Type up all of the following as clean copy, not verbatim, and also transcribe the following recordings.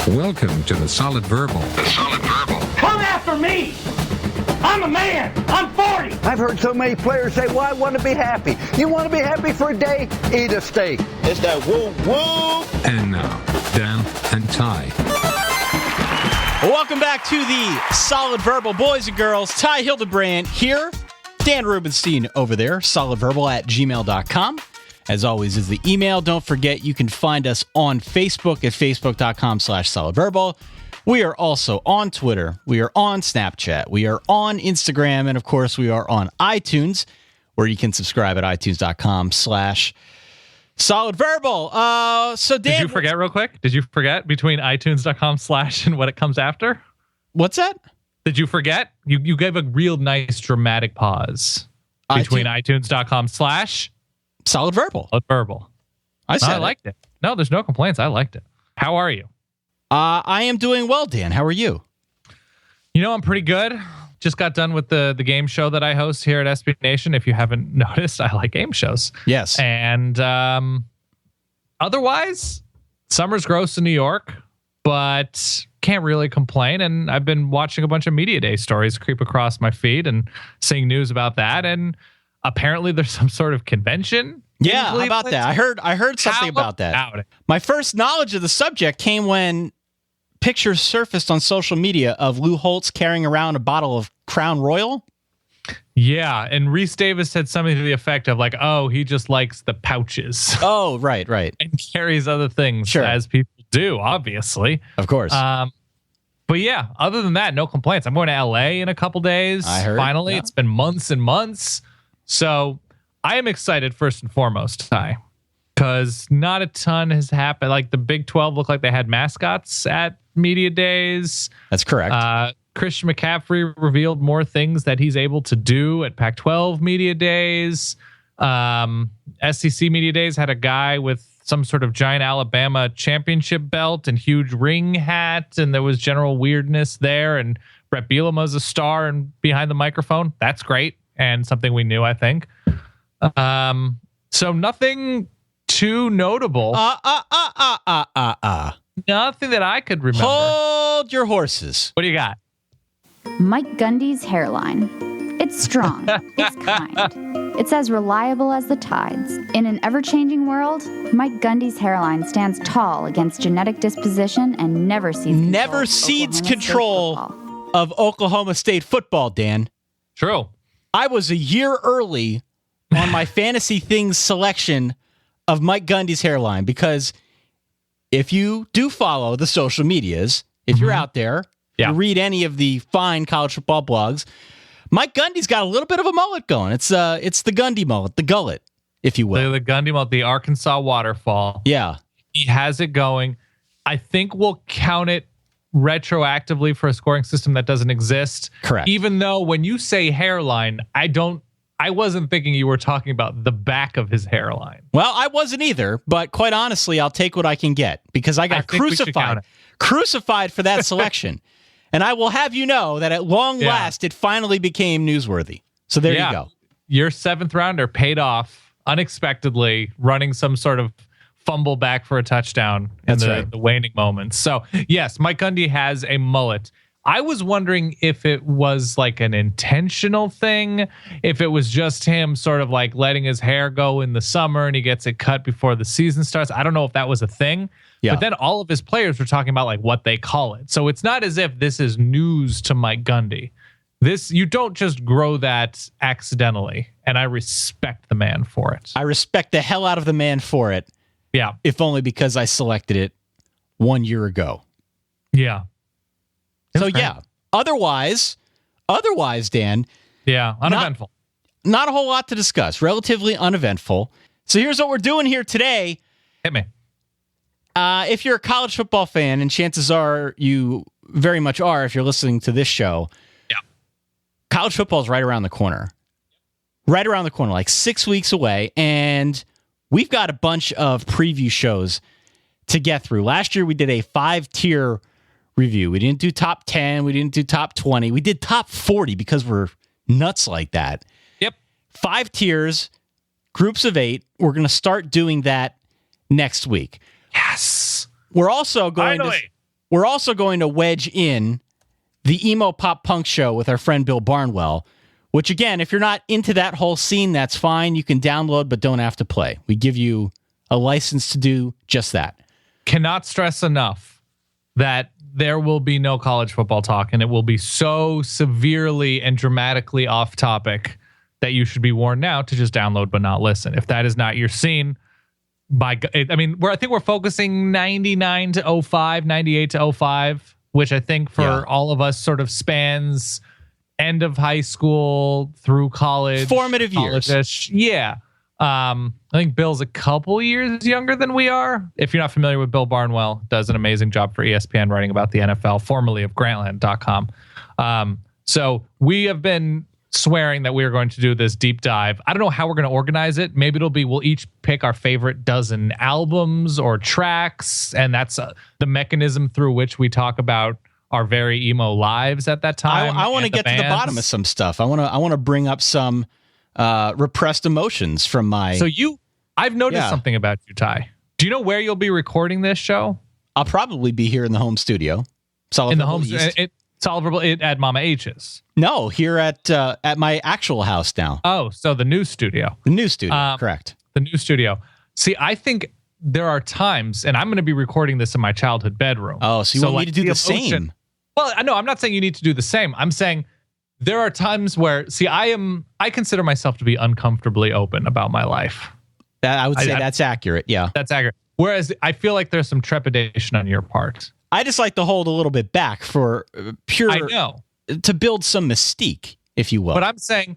Welcome to the Solid Verbal. The Solid Verbal. Come after me! I'm a man! I'm 40! I've heard so many players say, well, I want to be happy. You want to be happy for a day? Eat a steak. It's that woo-woo! And now, Dan and Ty. Welcome back to the Solid Verbal, boys and girls. Ty Hildebrand here. Dan Rubenstein over there. solidverbal@gmail.com. As always is the email. Don't forget, you can find us on Facebook at facebook.com/solidverbal. We are also on Twitter. We are on Snapchat. We are on Instagram. And, of course, we are on iTunes, where you can subscribe at itunes.com/solidverbal. So, Dan... Did you forget real quick? Did you forget between itunes.com/ and what it comes after? What's that? Did you forget? You gave a real nice dramatic pause between itunes.com/ Solidverbal. Solidverbal. I liked it. No, there's no complaints. I liked it. How are you? I am doing well, Dan. How are you? You know, I'm pretty good. Just got done with the game show that I host here at SB Nation. If you haven't noticed, I like game shows. Yes. And otherwise, summer's gross in New York, but can't really complain. And I've been watching a bunch of Media Day stories creep across my feed and seeing news about that. And apparently there's some sort of convention. Yeah, how about that? I heard something about that. My first knowledge of the subject came when pictures surfaced on social media of Lou Holtz carrying around a bottle of Crown Royal. Yeah, and Reese Davis said something to the effect of like, oh, he just likes the pouches. Oh, right. And carries other things, sure, as people do, obviously. Of course. But yeah, other than that, no complaints. I'm going to LA in a couple days. I heard. Finally, yeah. It's been months and months. So I am excited first and foremost, Ty, because not a ton has happened. Like the Big 12 looked like they had mascots at Media Days. That's correct. Christian McCaffrey revealed more things that he's able to do at Pac-12 Media Days. SEC Media Days had a guy with some sort of giant Alabama championship belt and huge ring hat, and there was general weirdness there. And Brett Bielema's a star and behind the microphone. That's great, and something we knew, I think. So nothing too notable. Nothing that I could remember. Hold your horses. What do you got? Mike Gundys Hairline. It's strong. It's kind. It's as reliable as the tides. In an ever-changing world, Mike Gundys Hairline stands tall against genetic disposition and never cedes control of Oklahoma State football, Dan. True. I was a year early on my Fantasy Things selection of Mike Gundys Hairline because if you do follow the social medias, if you're out there, you read any of the fine college football blogs, Mike Gundy's got a little bit of a mullet going. It's the Gundy mullet, the gullet, if you will. The Gundy mullet, the Arkansas waterfall. Yeah. He has it going. I think we'll count it retroactively for a scoring system that doesn't exist. Correct. Even though when you say hairline, I wasn't thinking you were talking about the back of his hairline. Well, I wasn't either, but quite honestly, I'll take what I can get because I got crucified for that selection. And I will have you know that at long last, it finally became newsworthy. So there you go. Your 7th rounder paid off unexpectedly, running some sort of fumble back for a touchdown in the waning moments. So yes, Mike Gundy has a mullet. I was wondering if it was like an intentional thing, if it was just him sort of like letting his hair go in the summer and he gets it cut before the season starts. I don't know if that was a thing. Yeah. But then all of his players were talking about like what they call it. So it's not as if this is news to Mike Gundy. You don't just grow that accidentally. And I respect the man for it. I respect the hell out of the man for it. Yeah. If only because I selected it 1 year ago. Yeah. So yeah, otherwise, Dan. Yeah, uneventful. Not a whole lot to discuss. Relatively uneventful. So here's what we're doing here today. Hit me. If you're a college football fan, and chances are you very much are if you're listening to this show, college football is right around the corner. Right around the corner, like 6 weeks away. And we've got a bunch of preview shows to get through. Last year, we did a 5-tier review. We didn't do top 10. We didn't do top 20. We did top 40 because we're nuts like that. Yep. 5 tiers, groups of 8. We're going to start doing that next week. Yes. We're also going we're also going to wedge in the emo pop punk show with our friend Bill Barnwell, which again, if you're not into that whole scene, that's fine. You can download, but don't have to play. We give you a license to do just that. Cannot stress enough that there will be no college football talk, and it will be so severely and dramatically off topic that you should be warned now to just download but not listen. If that is not your scene, I think we're focusing 99 to 05, 98 to 05, which I think for all of us sort of spans end of high school through college. Formative years. Yeah. I think Bill's a couple years younger than we are. If you're not familiar with Bill Barnwell, does an amazing job for ESPN writing about the NFL, formerly of Grantland.com. So we have been swearing that we are going to do this deep dive. I don't know how we're going to organize it. Maybe it'll be we'll each pick our favorite dozen albums or tracks, and that's the mechanism through which we talk about our very emo lives at that time. I want to get to the bottom of some stuff. I want to bring up some repressed emotions from my. I've noticed something about you, Ty. Do you know where you'll be recording this show? I'll probably be here in the home studio. In the home at Mama H's. No, here at my actual house now. Oh, so the new studio. The new studio, correct. The new studio. See, I think there are times, and I'm going to be recording this in my childhood bedroom. Oh, so you want me to do the same? Well, no, I'm not saying you need to do the same. I'm saying there are times where, I consider myself to be uncomfortably open about my life. I would say that's accurate. Yeah, that's accurate. Whereas I feel like there's some trepidation on your part. I just like to hold a little bit back for to build some mystique, if you will. But I'm saying,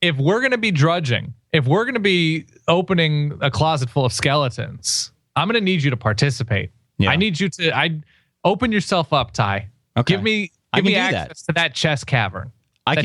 if we're going to be drudging, if we're going to be opening a closet full of skeletons, I'm going to need you to participate. Yeah. I need you to open yourself up, Ty. Okay. Give me access to that chest cavern.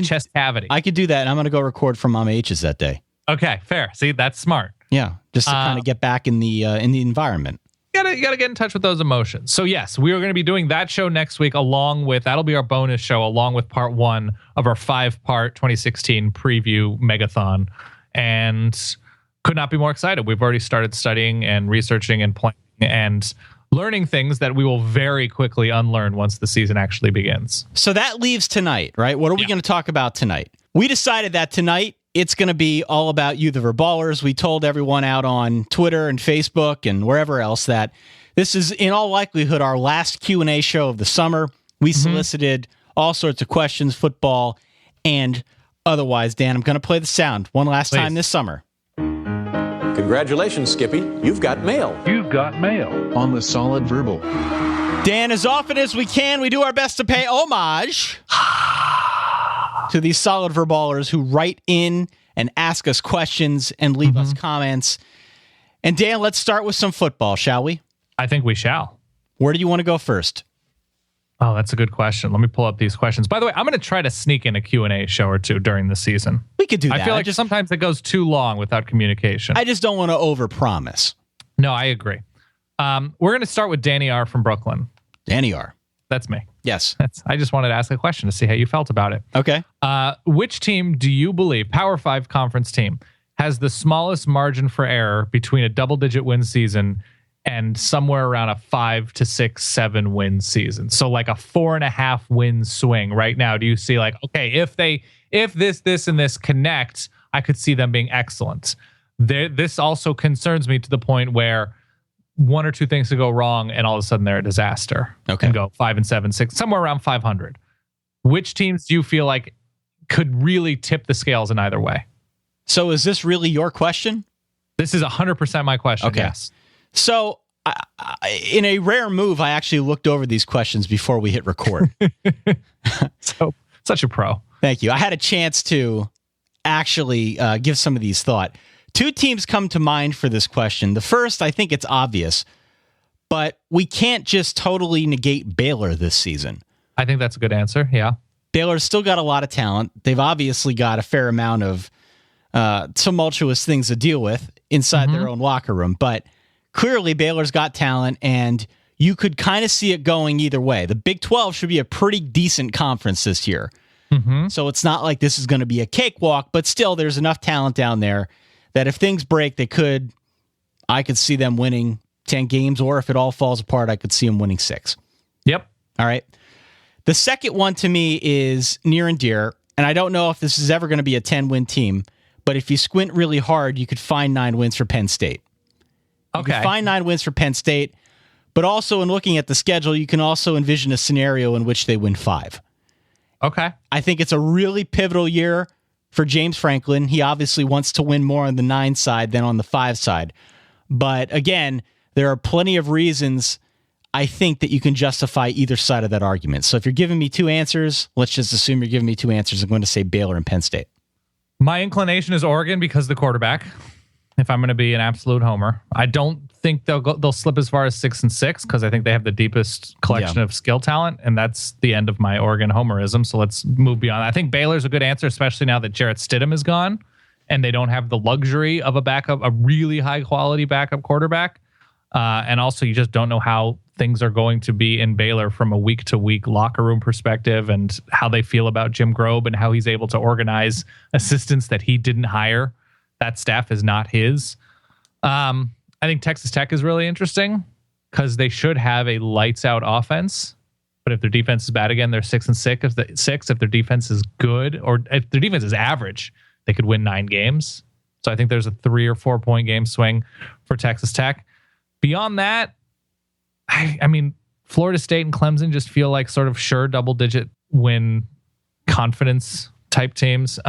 Chest cavity. I could do that, and I'm going to go record from Mama H's that day. Okay, fair. See, that's smart. Yeah, just to kind of get back in the environment. You gotta get in touch with those emotions. So yes, we are going to be doing that show next week, that'll be our bonus show, along with part 1 of our 5-part 2016 preview megathon. And could not be more excited. We've already started studying and researching and planning and learning things that we will very quickly unlearn once the season actually begins. So that leaves tonight, right? What are we going to talk about tonight? We decided that tonight it's going to be all about you, the Verballers. We told everyone out on Twitter and Facebook and wherever else that this is, in all likelihood, our last Q&A show of the summer. We solicited all sorts of questions, football and otherwise. Dan, I'm going to play the sound one last time this summer. Congratulations, Skippy. You've got mail. You've got mail on the Solid Verbal. Dan, as often as we can, we do our best to pay homage to these Solid Verballers who write in and ask us questions and leave us comments. And Dan, let's start with some football, shall we? I think we shall. Where do you want to go first? Oh, that's a good question. Let me pull up these questions. By the way, I'm going to try to sneak in a Q&A show or two during the season. We could do that. I feel like sometimes it goes too long without communication. I just don't want to overpromise. No, I agree. We're going to start with Danny R. from Brooklyn. Danny R. That's me. Yes. I just wanted to ask a question to see how you felt about it. Okay. Which team do you believe, Power 5 conference team, has the smallest margin for error between a double-digit win season and somewhere around a 5 to 6, 7 win season? So like a 4.5 win swing right now. Do you see like, okay, if this, and this connect, I could see them being excellent. This also concerns me to the point where 1 or 2 things could go wrong and all of a sudden they're a disaster. Okay. And go 5 and 7, 6, somewhere around 500. Which teams do you feel like could really tip the scales in either way? So is this really your question? This is 100% my question. Okay. Yes. So in a rare move, I actually looked over these questions before we hit record. So such a pro. Thank you. I had a chance to actually give some of these thought. 2 teams come to mind for this question. The first, I think it's obvious, but we can't just totally negate Baylor this season. I think that's a good answer. Yeah. Baylor's still got a lot of talent. They've obviously got a fair amount of tumultuous things to deal with inside their own locker room, but clearly Baylor's got talent, and you could kind of see it going either way. The Big 12 should be a pretty decent conference this year. So it's not like this is going to be a cakewalk, but still there's enough talent down there that if things break, I could see them winning 10 games, or if it all falls apart, I could see them winning 6. Yep. All right. The second one to me is near and dear, and I don't know if this is ever going to be a 10-win team, but if you squint really hard, you could find 9 wins for Penn State. You Okay. can find 9 wins for Penn State, but also in looking at the schedule, you can also envision a scenario in which they win 5. Okay. I think it's a really pivotal year for James Franklin. He obviously wants to win more on the 9 side than on the 5 side. But again, there are plenty of reasons I think that you can justify either side of that argument. So if you're giving me 2 answers, let's just assume you're giving me 2 answers. I'm going to say Baylor and Penn State. My inclination is Oregon because of the quarterback. If I'm going to be an absolute homer, I don't think they'll slip as far as 6-6 because I think they have the deepest collection of skill talent, and that's the end of my Oregon homerism. So let's move beyond that. I think Baylor's a good answer, especially now that Jarrett Stidham is gone, and they don't have the luxury of a really high quality backup quarterback, and also you just don't know how things are going to be in Baylor from a week to week locker room perspective, and how they feel about Jim Grobe and how he's able to organize assistants that he didn't hire. That staff is not his. I think Texas Tech is really interesting because they should have a lights out offense. But if their defense is bad again, they're 6-6. If their defense is good, or if their defense is average, they could win 9 games. So I think there's a 3 or 4 point game swing for Texas Tech. Beyond that, I mean, Florida State and Clemson just feel like sort of sure double-digit win confidence type teams.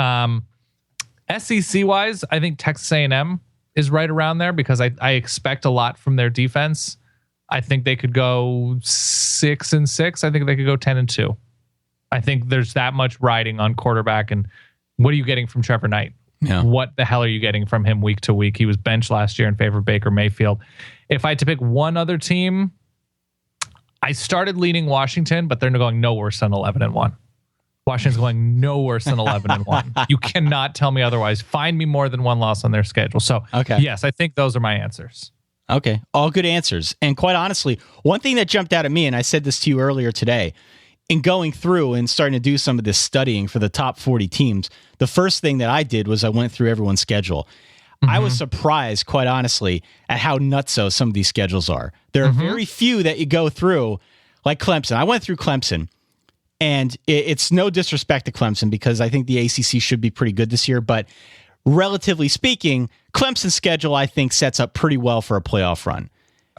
SEC-wise, I think Texas A&M is right around there because I expect a lot from their defense. I think they could go 6-6. I think they could go 10-2. I think there's that much riding on quarterback. And what are you getting from Trevor Knight? Yeah. What the hell are you getting from him week to week? He was benched last year in favor of Baker Mayfield. If I had to pick one other team, I started leaning Washington, but they're going no worse than 11-1. Washington's going no worse than 11-1. You cannot tell me otherwise. Find me more than 1 loss on their schedule. So, yes, I think those are my answers. Okay, all good answers. And quite honestly, one thing that jumped out at me, and I said this to you earlier today, in going through and starting to do some of this studying for the top 40 teams, the first thing that I did was I went through everyone's schedule. I was surprised, quite honestly, at how nutso some of these schedules are. There are very few that you go through, like Clemson. I went through Clemson. And it's no disrespect to Clemson because I think the ACC should be pretty good this year. But relatively speaking, Clemson's schedule, I think, sets up pretty well for a playoff run.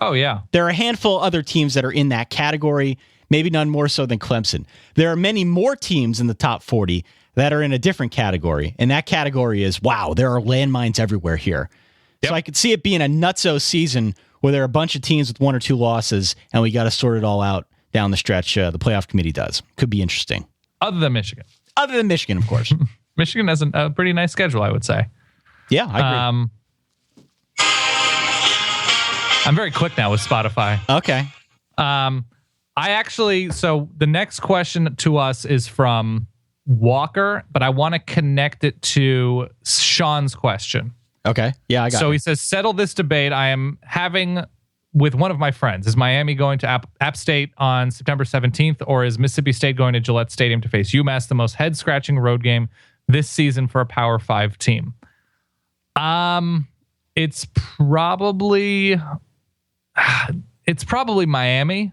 Oh, yeah. There are a handful of other teams that are in that category, maybe none more so than Clemson. There are many more teams in the top 40 that are in a different category. And that category is, wow, there are landmines everywhere here. Yep. So I could see it being a nutso season where there are a bunch of teams with 1 or 2 losses and we got to sort it all out down the stretch. The playoff committee does. Could be interesting. Other than Michigan. Other than Michigan, of course. Michigan has a pretty nice schedule, I would say. Yeah, I agree. I'm very quick now with Spotify. Okay. So the next question to us is from Walker, but I want to connect it to Sean's question. Okay. Yeah, I got it. So he says, settle this debate I am having with one of my friends. Is Miami going to App State on September 17th, or is Mississippi State going to Gillette Stadium to face UMass, the most head-scratching road game this season for a Power 5 team? It's probably Miami,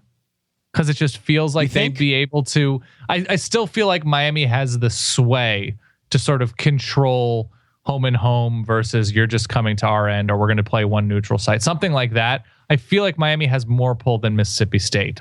because it just feels like they'd be able to. I still feel like Miami has the sway to sort of control home and home versus you're just coming to our end, or we're going to play one neutral site, something like that. I feel like Miami has more pull than Mississippi State.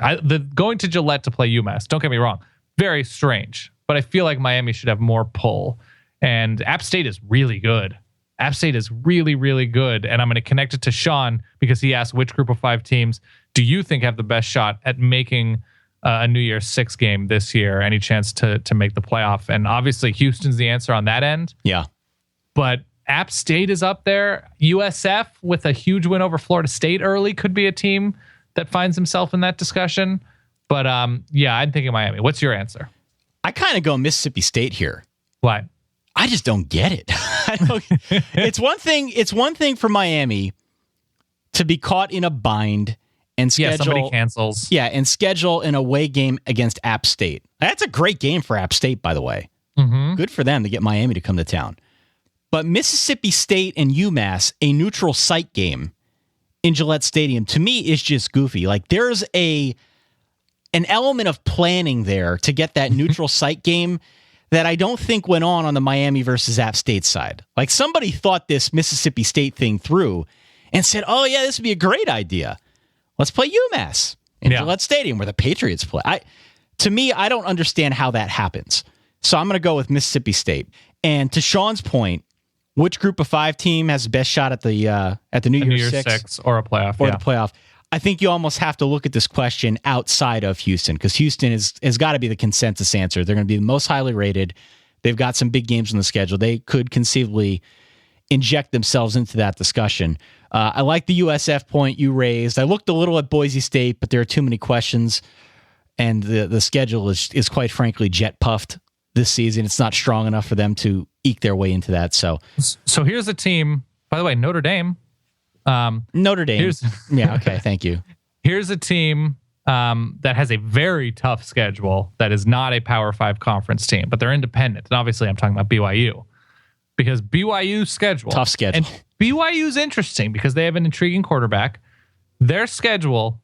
Going to Gillette to play UMass, don't get me wrong, very strange, but I feel like Miami should have more pull. And App State is really good. App State is really, really good. And I'm going to connect it to Sean because he asked, which group of 5 teams do you think have the best shot at making a New Year's 6 game this year? Any chance to make the playoff? And obviously Houston's the answer on that end. Yeah. But App State is up there. USF with a huge win over Florida State early could be a team that finds himself in that discussion. But yeah, I'm thinking Miami. What's your answer? I kind of go Mississippi State here. What? I just don't get it. It's one thing. It's one thing for Miami to be caught in a bind and schedule. Somebody cancels. Yeah, and schedule an away game against App State. That's a great game for App State, by the way. Mm-hmm. Good for them to get Miami to come to town. But Mississippi State and UMass, a neutral site game in Gillette Stadium, to me is just goofy. Like there's a an element of planning there to get that neutral site game that I don't think went on the Miami versus App State side. Like, somebody thought this Mississippi State thing through and said, oh yeah, this would be a great idea. Let's play UMass in Gillette Stadium where the Patriots play. To me, I don't understand how that happens. So I'm going to go with Mississippi State. And to Sean's point, which Group of 5 team has the best shot at the New Year's Six or a playoff? Or the playoff? I think you almost have to look at this question outside of Houston, because Houston has got to be the consensus answer. They're going to be the most highly rated. They've got some big games on the schedule. They could conceivably inject themselves into that discussion. I like the USF point you raised. I looked a little at Boise State, but there are too many questions, and the schedule is quite frankly jet puffed this season. It's not strong enough for them to eke their way into that. So here's a team, by the way, Notre Dame. Notre Dame. Yeah, okay, thank you. Here's a team that has a very tough schedule that is not a Power 5 conference team, but they're independent. And obviously I'm talking about BYU, because BYU's schedule. Tough schedule. And BYU's interesting because they have an intriguing quarterback. Their schedule,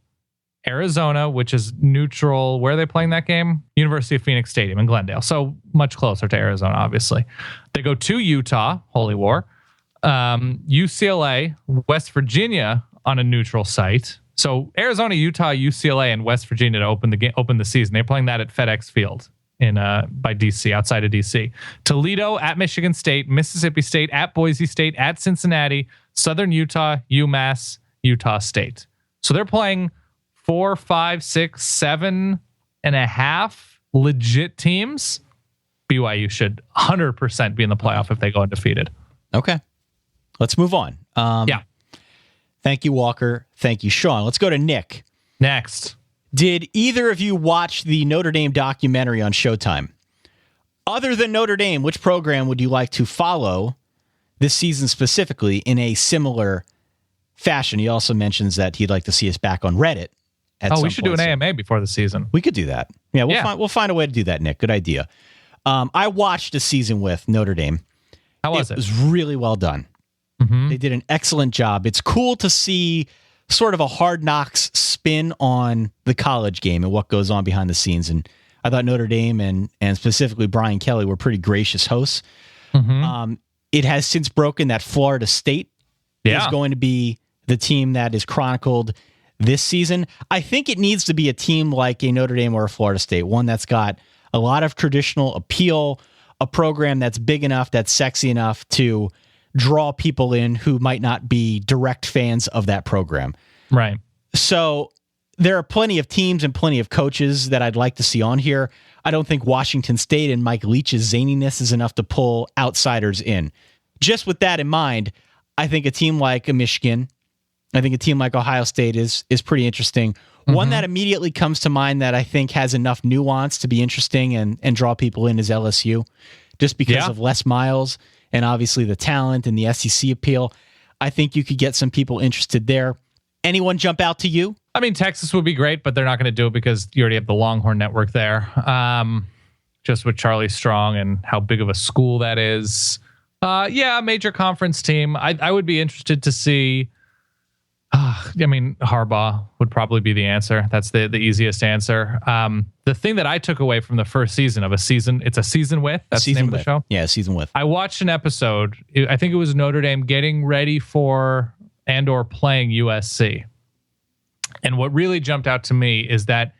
Arizona, which is neutral. Where are they playing that game? University of Phoenix Stadium in Glendale. So much closer to Arizona, obviously. They go to Utah, Holy War. UCLA, West Virginia on a neutral site. So Arizona, Utah, UCLA, and West Virginia to open the season. They're playing that at FedEx Field by DC, outside of DC. Toledo at Michigan State, Mississippi State at Boise State, at Cincinnati, Southern Utah, UMass, Utah State. So they're playing 4, 5, 6, 7.5 legit teams. BYU should 100% be in the playoff if they go undefeated. Okay. Let's move on. Yeah. Thank you, Walker. Thank you, Sean. Let's go to Nick. Next. Did either of you watch the Notre Dame documentary on Showtime? Other than Notre Dame, which program would you like to follow this season specifically in a similar fashion? He also mentions that he'd like to see us back on Reddit. We should do an AMA before the season. We could do that. Yeah, we'll find a way to do that, Nick. Good idea. I watched a season with Notre Dame. How was it? It was really well done. Mm-hmm. They did an excellent job. It's cool to see sort of a Hard Knocks spin on the college game and what goes on behind the scenes. And I thought Notre Dame and specifically Brian Kelly were pretty gracious hosts. Mm-hmm. It has since broken that Florida State is going to be the team that is chronicled this season. I think it needs to be a team like a Notre Dame or a Florida State, one that's got a lot of traditional appeal, a program that's big enough, that's sexy enough to draw people in who might not be direct fans of that program. Right. So there are plenty of teams and plenty of coaches that I'd like to see on here. I don't think Washington State and Mike Leach's zaniness is enough to pull outsiders in. Just with that in mind, I think a team like a Michigan, I think a team like Ohio State is pretty interesting. Mm-hmm. One that immediately comes to mind that I think has enough nuance to be interesting and draw people in is LSU, just because of Les Miles and obviously the talent and the SEC appeal. I think you could get some people interested there. Anyone jump out to you? I mean, Texas would be great, but they're not going to do it because you already have the Longhorn Network there. Just with Charlie Strong and how big of a school that is. A major conference team. I would be interested to see. Harbaugh would probably be the answer. That's the easiest answer. The thing that I took away from the first season of a season, it's a season with. That's the name of the show. Yeah, season with. I watched an episode. I think it was Notre Dame getting ready for and/or playing USC. And what really jumped out to me is that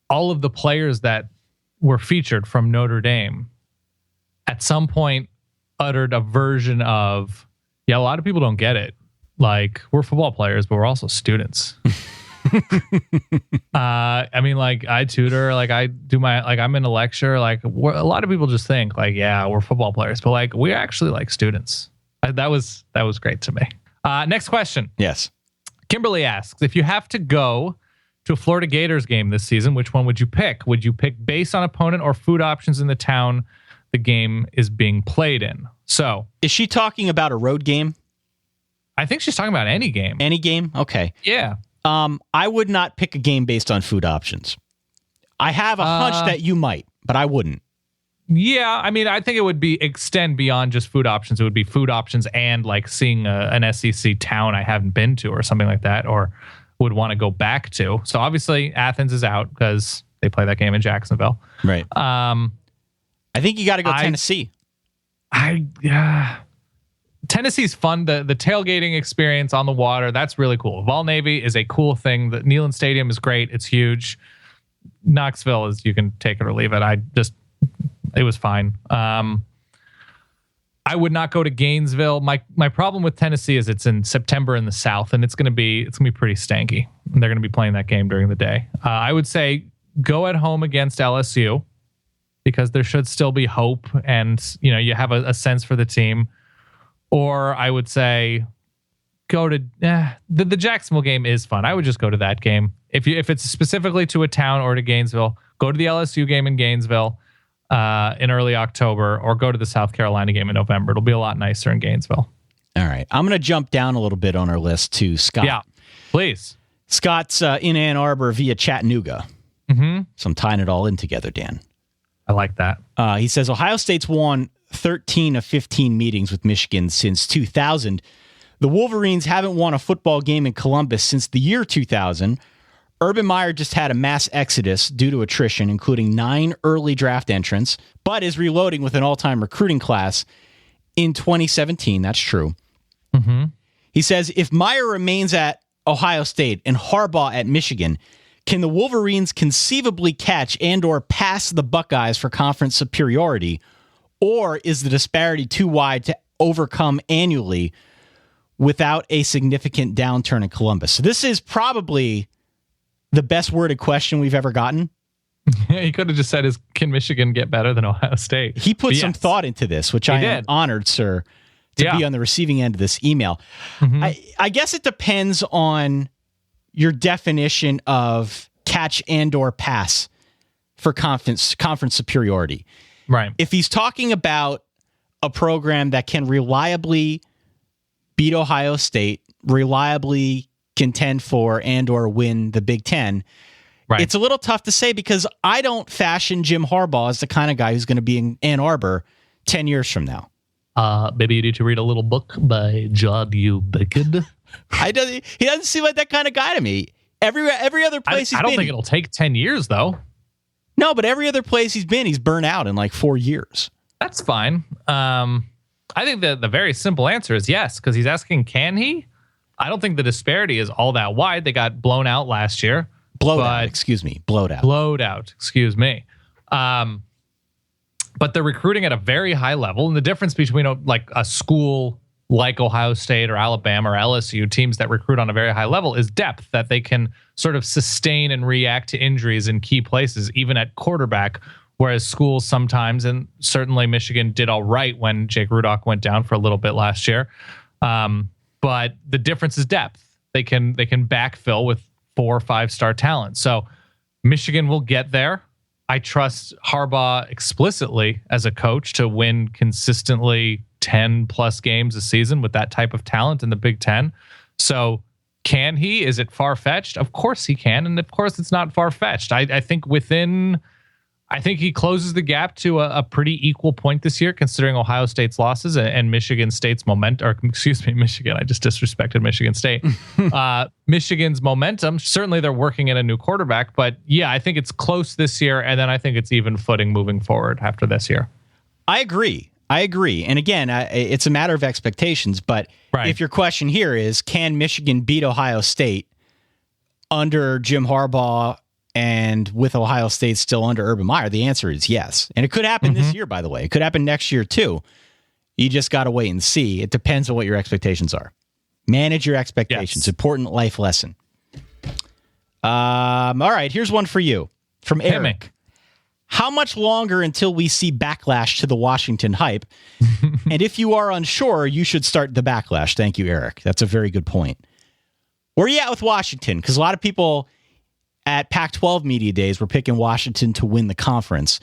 all of the players that were featured from Notre Dame at some point uttered a version of, a lot of people don't get it. Like, we're football players, but we're also students. I tutor, I do I'm in a lecture. A lot of people just think we're football players, but we're actually students. That was great to me. Next question. Yes. Kimberly asks, if you have to go to a Florida Gators game this season, which one would you pick? Would you pick based on opponent or food options in the town the game is being played in? So, is she talking about a road game? I think she's talking about any game. Any game? Okay. Yeah. I would not pick a game based on food options. I have a hunch that you might, but I wouldn't. Yeah, I think it would extend beyond just food options. It would be food options and seeing an SEC town I haven't been to or something like that, or would want to go back to. So obviously Athens is out because They play that game in Jacksonville. Right. I think you got to go Tennessee. Tennessee's fun. The tailgating experience on the water, that's really cool. Vol Navy is a cool thing. The Neyland Stadium is great. It's huge. Knoxville is, you can take it or leave it. It was fine. I would not go to Gainesville. My problem with Tennessee is it's in September in the South, and it's gonna be pretty stanky. And they're gonna be playing that game during the day. I would say go at home against LSU because there should still be hope, and you have a sense for the team. Or I would say go to the Jacksonville game is fun. I would just go to that game. If it's specifically to a town or to Gainesville, go to the LSU game in Gainesville in early October, or go to the South Carolina game in November. It'll be a lot nicer in Gainesville. All right. I'm going to jump down a little bit on our list to Scott. Yeah, please. Scott's in Ann Arbor via Chattanooga. Mm-hmm. So I'm tying it all in together, Dan. I like that. He says Ohio State's won 13 of 15 meetings with Michigan since 2000. The Wolverines haven't won a football game in Columbus since the year 2000. Urban Meyer just had a mass exodus due to attrition, including 9 early draft entrants, but is reloading with an all-time recruiting class in 2017. That's true. Mm-hmm. He says, if Meyer remains at Ohio State and Harbaugh at Michigan, can the Wolverines conceivably catch and or pass the Buckeyes for conference superiority, or is the disparity too wide to overcome annually without a significant downturn in Columbus? So this is probably the best worded question we've ever gotten. He could have just said, can Michigan get better than Ohio State? He put some thought into this, which I am honored, sir, to be on the receiving end of this email. Mm-hmm. I guess it depends on your definition of catch and or pass for conference superiority. Right. If he's talking about a program that can reliably beat Ohio State, reliably contend for and or win the Big Ten, right, it's a little tough to say because I don't fashion Jim Harbaugh as the kind of guy who's going to be in Ann Arbor 10 years from now. Maybe you need to read a little book by John U. Bacon. He doesn't seem like that kind of guy to me. Every other place I don't think it'll take 10 years, though. No, but every other place he's been, he's burnt out in like 4 years. That's fine. I think the very simple answer is yes, because he's asking, can he? I don't think the disparity is all that wide. They got blown out last year. Blowed out, excuse me. But they're recruiting at a very high level. And the difference between a school like Ohio State or Alabama or LSU, teams that recruit on a very high level, is depth, that they can sort of sustain and react to injuries in key places, even at quarterback, whereas schools sometimes, and certainly Michigan did all right when Jake Rudock went down for a little bit last year. But the difference is depth. They can backfill with 4 or 5 star talent. So Michigan will get there. I trust Harbaugh explicitly as a coach to win consistently 10 plus games a season with that type of talent in the Big Ten. So can he? Is it far-fetched? Of course he can. And of course it's not far-fetched. I think he closes the gap to a pretty equal point this year, considering Ohio State's losses and Michigan State's Michigan. I just disrespected Michigan State. Michigan's momentum. Certainly they're working in a new quarterback, but yeah, I think it's close this year. And then I think it's even footing moving forward after this year. I agree. And again, it's a matter of expectations, but if your question here is, can Michigan beat Ohio State under Jim Harbaugh and with Ohio State still under Urban Meyer, the answer is yes. And it could happen this year, by the way. It could happen next year, too. You just got to wait and see. It depends on what your expectations are. Manage your expectations. Yes. Important life lesson. All right, here's one for you from Eric. How much longer until we see backlash to the Washington hype? And if you are unsure, you should start the backlash. Thank you, Eric. That's a very good point. Where are you at with Washington? Because a lot of people at Pac-12 Media Days were picking Washington to win the conference.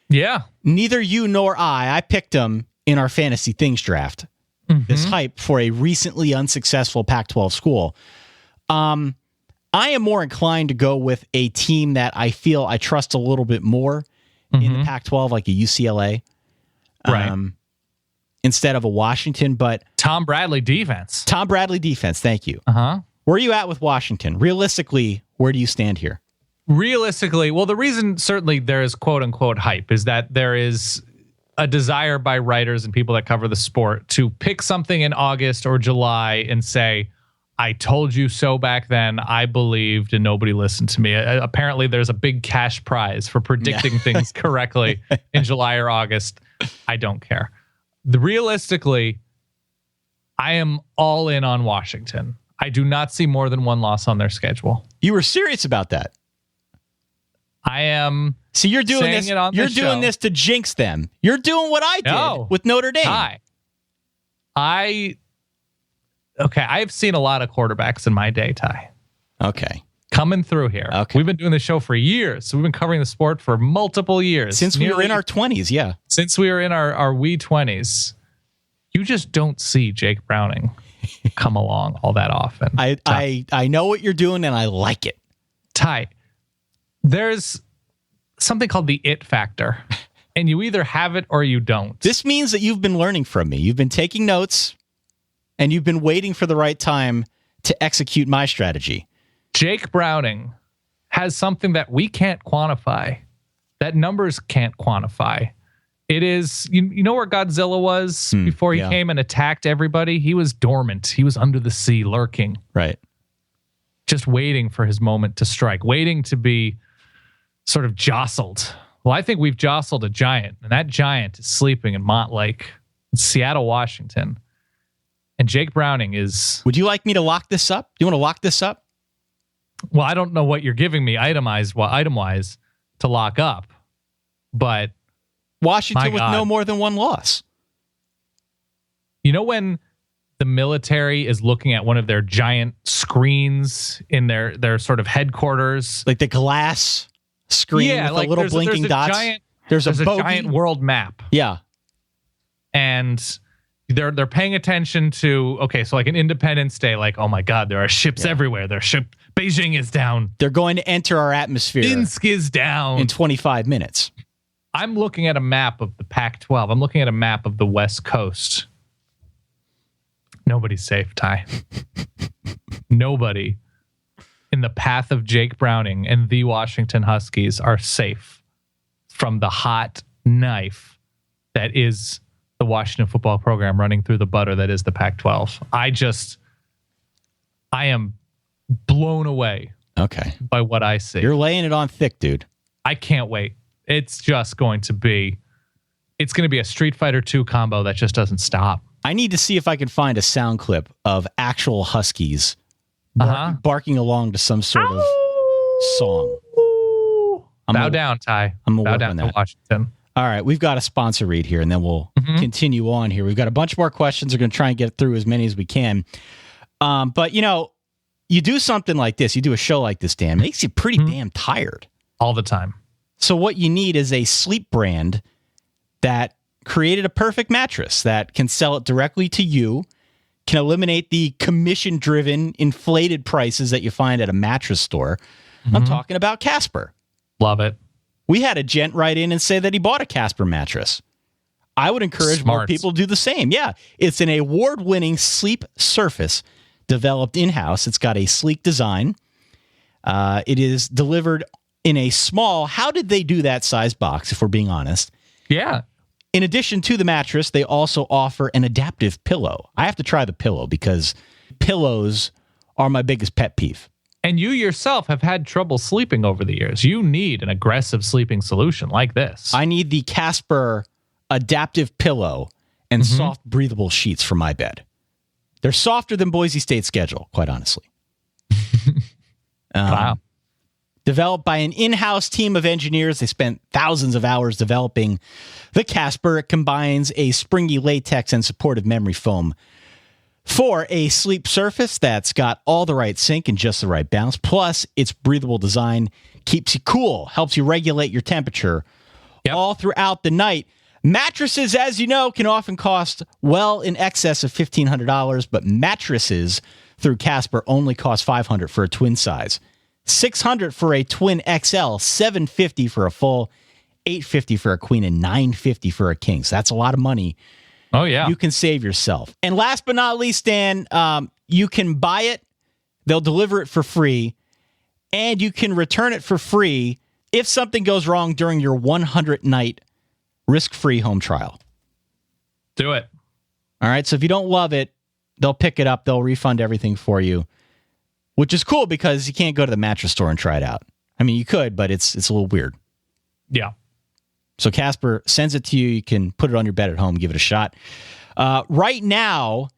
Yeah. Neither you nor I picked them in our Fantasy Things draft. Mm-hmm. This hype for a recently unsuccessful Pac-12 school. I am more inclined to go with a team that I feel I trust a little bit more in the Pac-12, like a UCLA, instead of a Washington. But Tom Bradley defense. Thank you. Where are you at with Washington? Realistically, where do you stand here? realistically, well, the reason certainly there is quote unquote hype is that there is a desire by writers and people that cover the sport to pick something in August or July and say, I told you so back then, I believed, and nobody listened to me. Apparently there's a big cash prize for predicting things correctly in July or August. I don't care. Realistically, I am all in on Washington. I do not see more than one loss on their schedule. You were serious about that. I am. See, you're doing this. You're doing this to jinx them. You're doing what I did with Notre Dame. I've seen a lot of quarterbacks in my day, Ty. Okay. Coming through here. Okay. We've been doing this show for years. So we've been covering the sport for multiple years. Since we were in our 20s, yeah. Since we were in our wee 20s. You just don't see Jake Browning come along all that often. I know what you're doing, and I like it. Ty, there's something called the it factor, and you either have it or you don't. This means that you've been learning from me. You've been taking notes, and you've been waiting for the right time to execute my strategy. Jake Browning has something that we can't quantify, that numbers can't quantify. It is, you know where Godzilla was before he came and attacked everybody? He was dormant. He was under the sea, lurking. Right. Just waiting for his moment to strike, waiting to be sort of jostled. Well, I think we've jostled a giant, and that giant is sleeping in Montlake, in Seattle, Washington. And Jake Browning is... Would you like me to lock this up? Do you want to lock this up? Well, I don't know what you're giving me item-wise to lock up, but... Washington with no more than one loss. You know when the military is looking at one of their giant screens in their sort of headquarters, like the glass screen with the little blinking dots. There's a giant world map. Yeah, and they're paying attention to so like an Independence Day, like, oh my God, there are ships everywhere. Beijing is down. They're going to enter our atmosphere. Minsk is down in 25 minutes. I'm looking at a map of the Pac-12. I'm looking at a map of the West Coast. Nobody's safe, Ty. Nobody in the path of Jake Browning and the Washington Huskies are safe from the hot knife that is the Washington football program running through the butter that is the Pac-12. I am blown away by what I see. You're laying it on thick, dude. I can't wait. It's going to be a Street Fighter 2 combo that just doesn't stop. I need to see if I can find a sound clip of actual Huskies barking along to some sort of song. Bow down, Ty. I'm going to bow work down on that. To Washington. All right, we've got a sponsor read here, and then we'll continue on here. We've got a bunch more questions. We're going to try and get through as many as we can. But, you do something like this. You do a show like this, Dan. It makes you pretty damn tired. All the time. So what you need is a sleep brand that created a perfect mattress that can sell it directly to you, can eliminate the commission-driven, inflated prices that you find at a mattress store. I'm talking about Casper. Love it. We had a gent write in and say that he bought a Casper mattress. I would encourage more people to do the same. Yeah, it's an award-winning sleep surface developed in-house. It's got a sleek design. It is delivered in a small, how did they do that size box, if we're being honest? Yeah. In addition to the mattress, they also offer an adaptive pillow. I have to try the pillow because pillows are my biggest pet peeve. And you yourself have had trouble sleeping over the years. You need an aggressive sleeping solution like this. I need the Casper adaptive pillow and soft, breathable sheets for my bed. They're softer than Boise State's schedule, quite honestly. Wow. Developed by an in-house team of engineers. They spent thousands of hours developing the Casper. It combines a springy latex and supportive memory foam for a sleep surface that's got all the right sink and just the right balance. Plus, its breathable design keeps you cool, helps you regulate your temperature all throughout the night. Mattresses, as you know, can often cost well in excess of $1,500, but mattresses through Casper only cost $500 for a twin size. $600 for a twin XL, $750 for a full, $850 for a queen, and $950 for a king. So that's a lot of money. Oh, yeah. You can save yourself. And last but not least, Dan, you can buy it. They'll deliver it for free. and you can return it for free if something goes wrong during your 100-night risk-free home trial. Do it. All right, so if you don't love it, they'll pick it up. They'll refund everything for you, which is cool because you can't go to the mattress store and try it out. I mean, you could, but it's a little weird. Yeah. So Casper sends it to you. You can put it on your bed at home, give it a shot. Right now,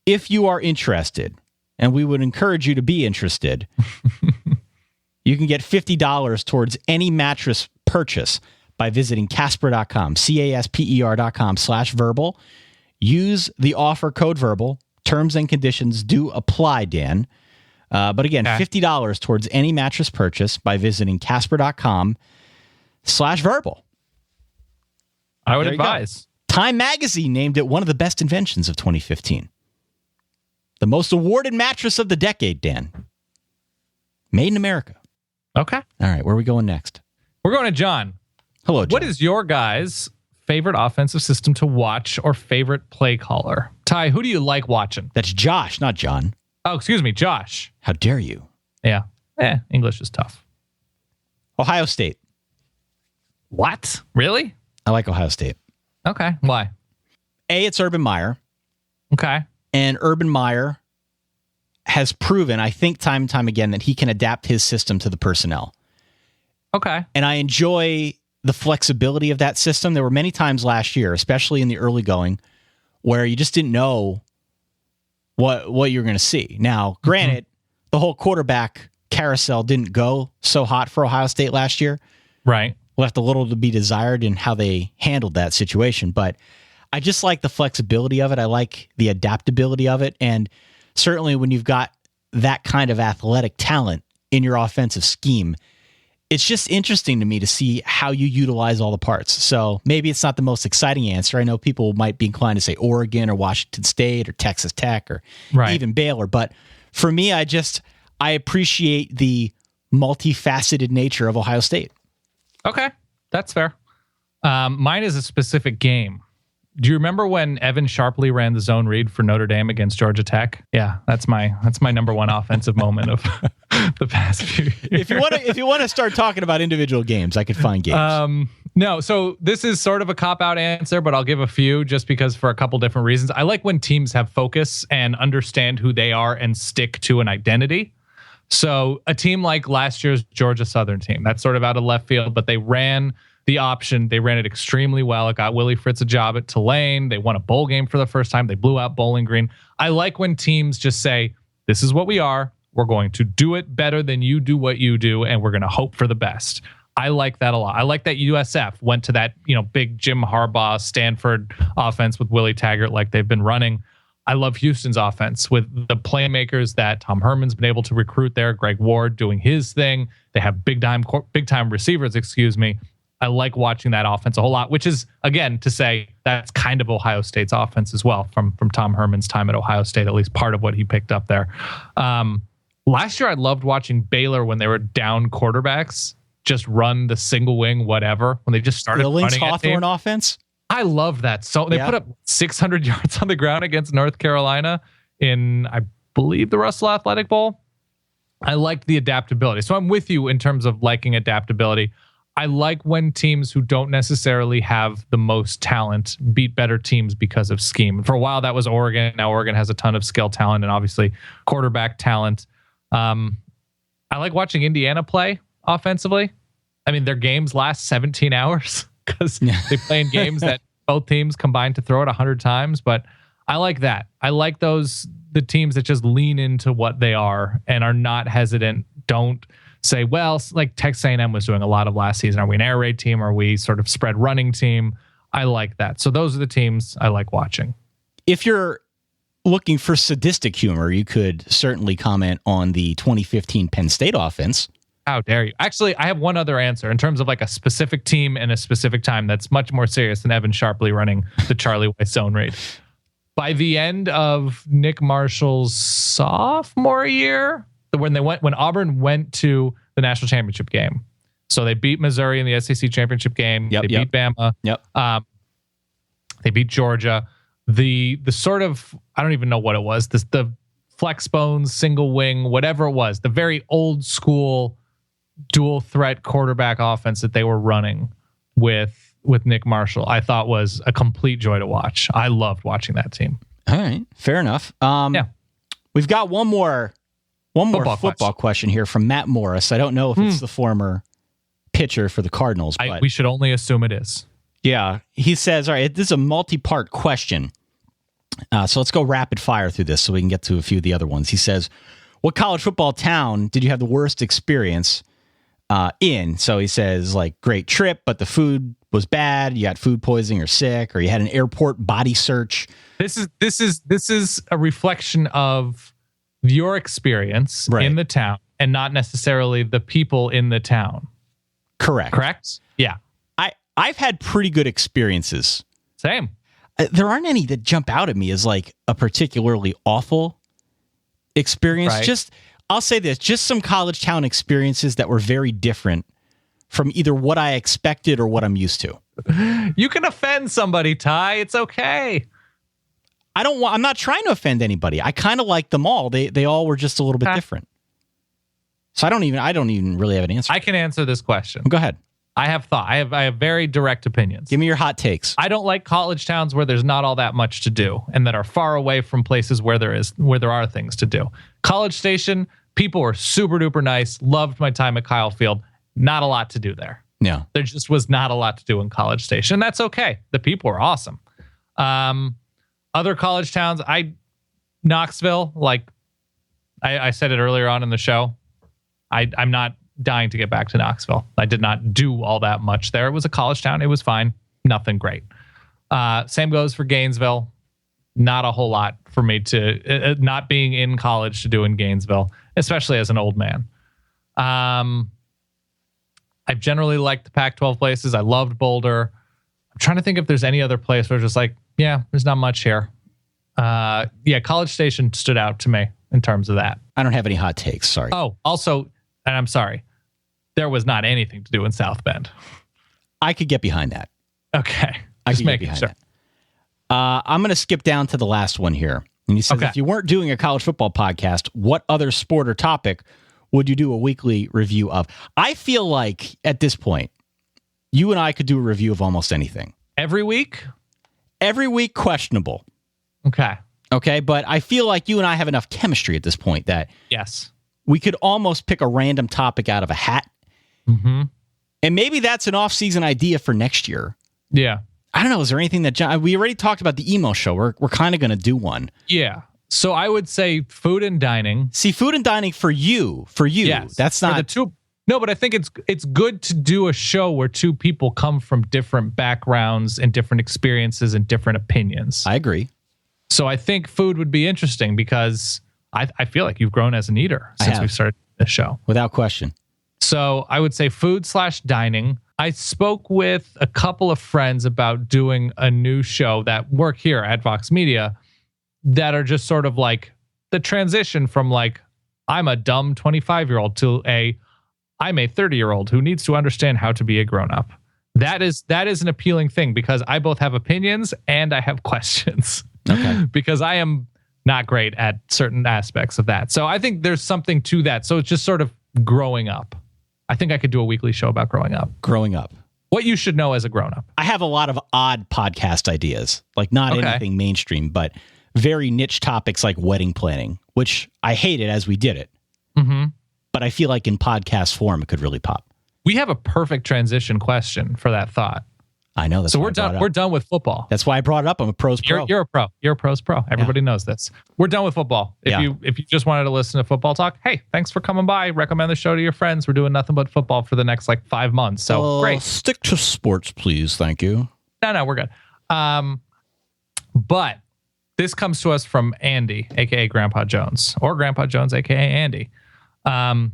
if you are interested, and we would encourage you to be interested, you can get $50 towards any mattress purchase by visiting Casper.com, CASPER.com/verbal. Use the offer code verbal. Terms and conditions do apply, Dan. But again, $50 towards any mattress purchase by visiting Casper.com/verbal. I would advise. Time Magazine named it one of the best inventions of 2015. The most awarded mattress of the decade, Dan. Made in America. Okay. All right, where are we going next? We're going to John. Hello, John. What is your guys' favorite offensive system to watch or favorite play caller? Ty, who do you like watching? That's Josh, not John. Oh, excuse me, Josh. How dare you? Yeah. English is tough. Ohio State. What? Really? I like Ohio State. Okay. Why? It's Urban Meyer. Okay. And Urban Meyer has proven, I think, time and time again, that he can adapt his system to the personnel. Okay. And I enjoy the flexibility of that system. There were many times last year, especially in the early going, where you just didn't know what you were going to see. Now, granted, the whole quarterback carousel didn't go so hot for Ohio State last year. Right. Left a little to be desired in how they handled that situation. But I just like the flexibility of it. I like the adaptability of it. And certainly when you've got that kind of athletic talent in your offensive scheme, it's just interesting to me to see how you utilize all the parts. So maybe it's not the most exciting answer. I know people might be inclined to say Oregon or Washington State or Texas Tech or even Baylor. But for me, I appreciate the multifaceted nature of Ohio State. Okay, that's fair. Mine is a specific game. Do you remember when Evan Sharpley ran the zone read for Notre Dame against Georgia Tech? Yeah, that's my number one offensive moment of the past few years. If you want to start talking about individual games, I could find games. No, so this is sort of a cop-out answer, but I'll give a few just because for a couple different reasons. I like when teams have focus and understand who they are and stick to an identity. So a team like last year's Georgia Southern team, that's sort of out of left field, but they ran the option. They ran it extremely well. It got Willie Fritz a job at Tulane. They won a bowl game for the first time. They blew out Bowling Green. I like when teams just say, this is what we are. We're going to do it better than you do what you do, and we're going to hope for the best. I like that a lot. I like that USF went to that, big Jim Harbaugh Stanford offense with Willie Taggart like they've been running. I love Houston's offense with the playmakers that Tom Herman's been able to recruit there. Greg Ward doing his thing. They have big time receivers, I like watching that offense a whole lot, which is, again, to say that's kind of Ohio State's offense as well from Tom Herman's time at Ohio State, at least part of what he picked up there. Last year, I loved watching Baylor when they were down quarterbacks, just run the single wing, whatever, when they just started the Lynx running Hawthorne offense. I love that. So they put up 600 yards on the ground against North Carolina in, I believe, the Russell Athletic Bowl. I liked the adaptability. So I'm with you in terms of liking adaptability. I like when teams who don't necessarily have the most talent beat better teams because of scheme. For a while, that was Oregon. Now Oregon has a ton of skill talent and obviously quarterback talent. I like watching Indiana play offensively. I mean, their games last 17 hours because they play in games that both teams combine to throw it 100 times. But I like that. I like the teams that just lean into what they are and are not hesitant. Don't say, well, like Texas A&M was doing a lot of last season. Are we an air raid team? Are we sort of spread running team? I like that. So those are the teams I like watching. If you're looking for sadistic humor, you could certainly comment on the 2015 Penn State offense. How dare you? Actually, I have one other answer in terms of like a specific team and a specific time that's much more serious than Evan Sharpley running the Charlie White zone raid. By the end of Nick Marshall's sophomore year, when Auburn went to the national championship game, so they beat Missouri in the SEC championship game. They beat Bama. They beat Georgia. The sort of, I don't even know what it was. The flex bones, single wing, whatever it was, the very old school dual threat quarterback offense that they were running with Nick Marshall, I thought was a complete joy to watch. I loved watching that team. All right, fair enough. We've got one more football question here from Matt Morris. I don't know if it's the former pitcher for the Cardinals, but we should only assume it is. Yeah, he says, all right, this is a multi-part question. So let's go rapid fire through this so we can get to a few of the other ones. He says, what college football town did you have the worst experience in? So he says, like, great trip, but the food was bad. You got food poisoning or sick, or you had an airport body search. This is a reflection of your experience in the town and not necessarily the people in the town. Correct? Yeah. I've had pretty good experiences. Same. There aren't any that jump out at me as like a particularly awful experience. Right. I'll say this, just some college town experiences that were very different from either what I expected or what I'm used to. You can offend somebody, Ty. It's okay. I'm not trying to offend anybody. I kind of like them all. They all were just a little bit different. So I don't even really have an answer. I can answer this question. Go ahead. I have very direct opinions. Give me your hot takes. I don't like college towns where there's not all that much to do and that are far away from places where there are things to do. College Station, people were super duper nice. Loved my time at Kyle Field. Not a lot to do there. Yeah. There just was not a lot to do in College Station. That's okay. The people were awesome. Other college towns, Knoxville, like I said it earlier on in the show, I'm not dying to get back to Knoxville. I did not do all that much there. It was a college town. It was fine. Nothing great. Same goes for Gainesville. Not a whole lot for me to not being in college to do in Gainesville, especially as an old man. I've generally liked the Pac-12 places. I loved Boulder. I'm trying to think if there's any other place where it's just like, yeah, there's not much here. College Station stood out to me in terms of that. I don't have any hot takes. Sorry. Oh, also, and I'm sorry, there was not anything to do in South Bend. I could get behind that. Okay. Just making sure. I'm going to skip down to the last one here. And he says, if you weren't doing a college football podcast, what other sport or topic would you do a weekly review of? I feel like at this point, you and I could do a review of almost anything. Every week? Every week, questionable. Okay, but I feel like you and I have enough chemistry at this point that we could almost pick a random topic out of a hat. Mm-hmm. And maybe that's an off-season idea for next year. Yeah. I don't know. Is there anything that we already talked about the emo show? We're kind of going to do one. Yeah. So I would say food and dining. See, food and dining for you. Yes. That's not for the two. No, but I think it's good to do a show where two people come from different backgrounds and different experiences and different opinions. I agree. So I think food would be interesting because I feel like you've grown as an eater since we started the show. Without question. So I would say food/dining. I spoke with a couple of friends about doing a new show that work here at Vox Media that are just sort of like the transition from like, I'm a dumb 25-year-old to I'm a 30-year-old who needs to understand how to be a grown-up. That is an appealing thing because I both have opinions and I have questions. Okay. Because I am not great at certain aspects of that. So I think there's something to that. So it's just sort of growing up. I think I could do a weekly show about growing up. Growing up. What you should know as a grown-up. I have a lot of odd podcast ideas. Like not anything mainstream, but very niche topics like wedding planning, which I hated as we did it. Mm-hmm. But I feel like in podcast form, it could really pop. We have a perfect transition question for that thought. I know. That's so we're done. We're done with football. That's why I brought it up. I'm a pros pro. You're a pro. You're a pros pro. Everybody knows this. We're done with football. If you just wanted to listen to football talk, hey, thanks for coming by. Recommend the show to your friends. We're doing nothing but football for the next 5 months. So great. Stick to sports, please. Thank you. No, we're good. But this comes to us from Andy, aka Grandpa Jones, or Grandpa Jones, aka Andy.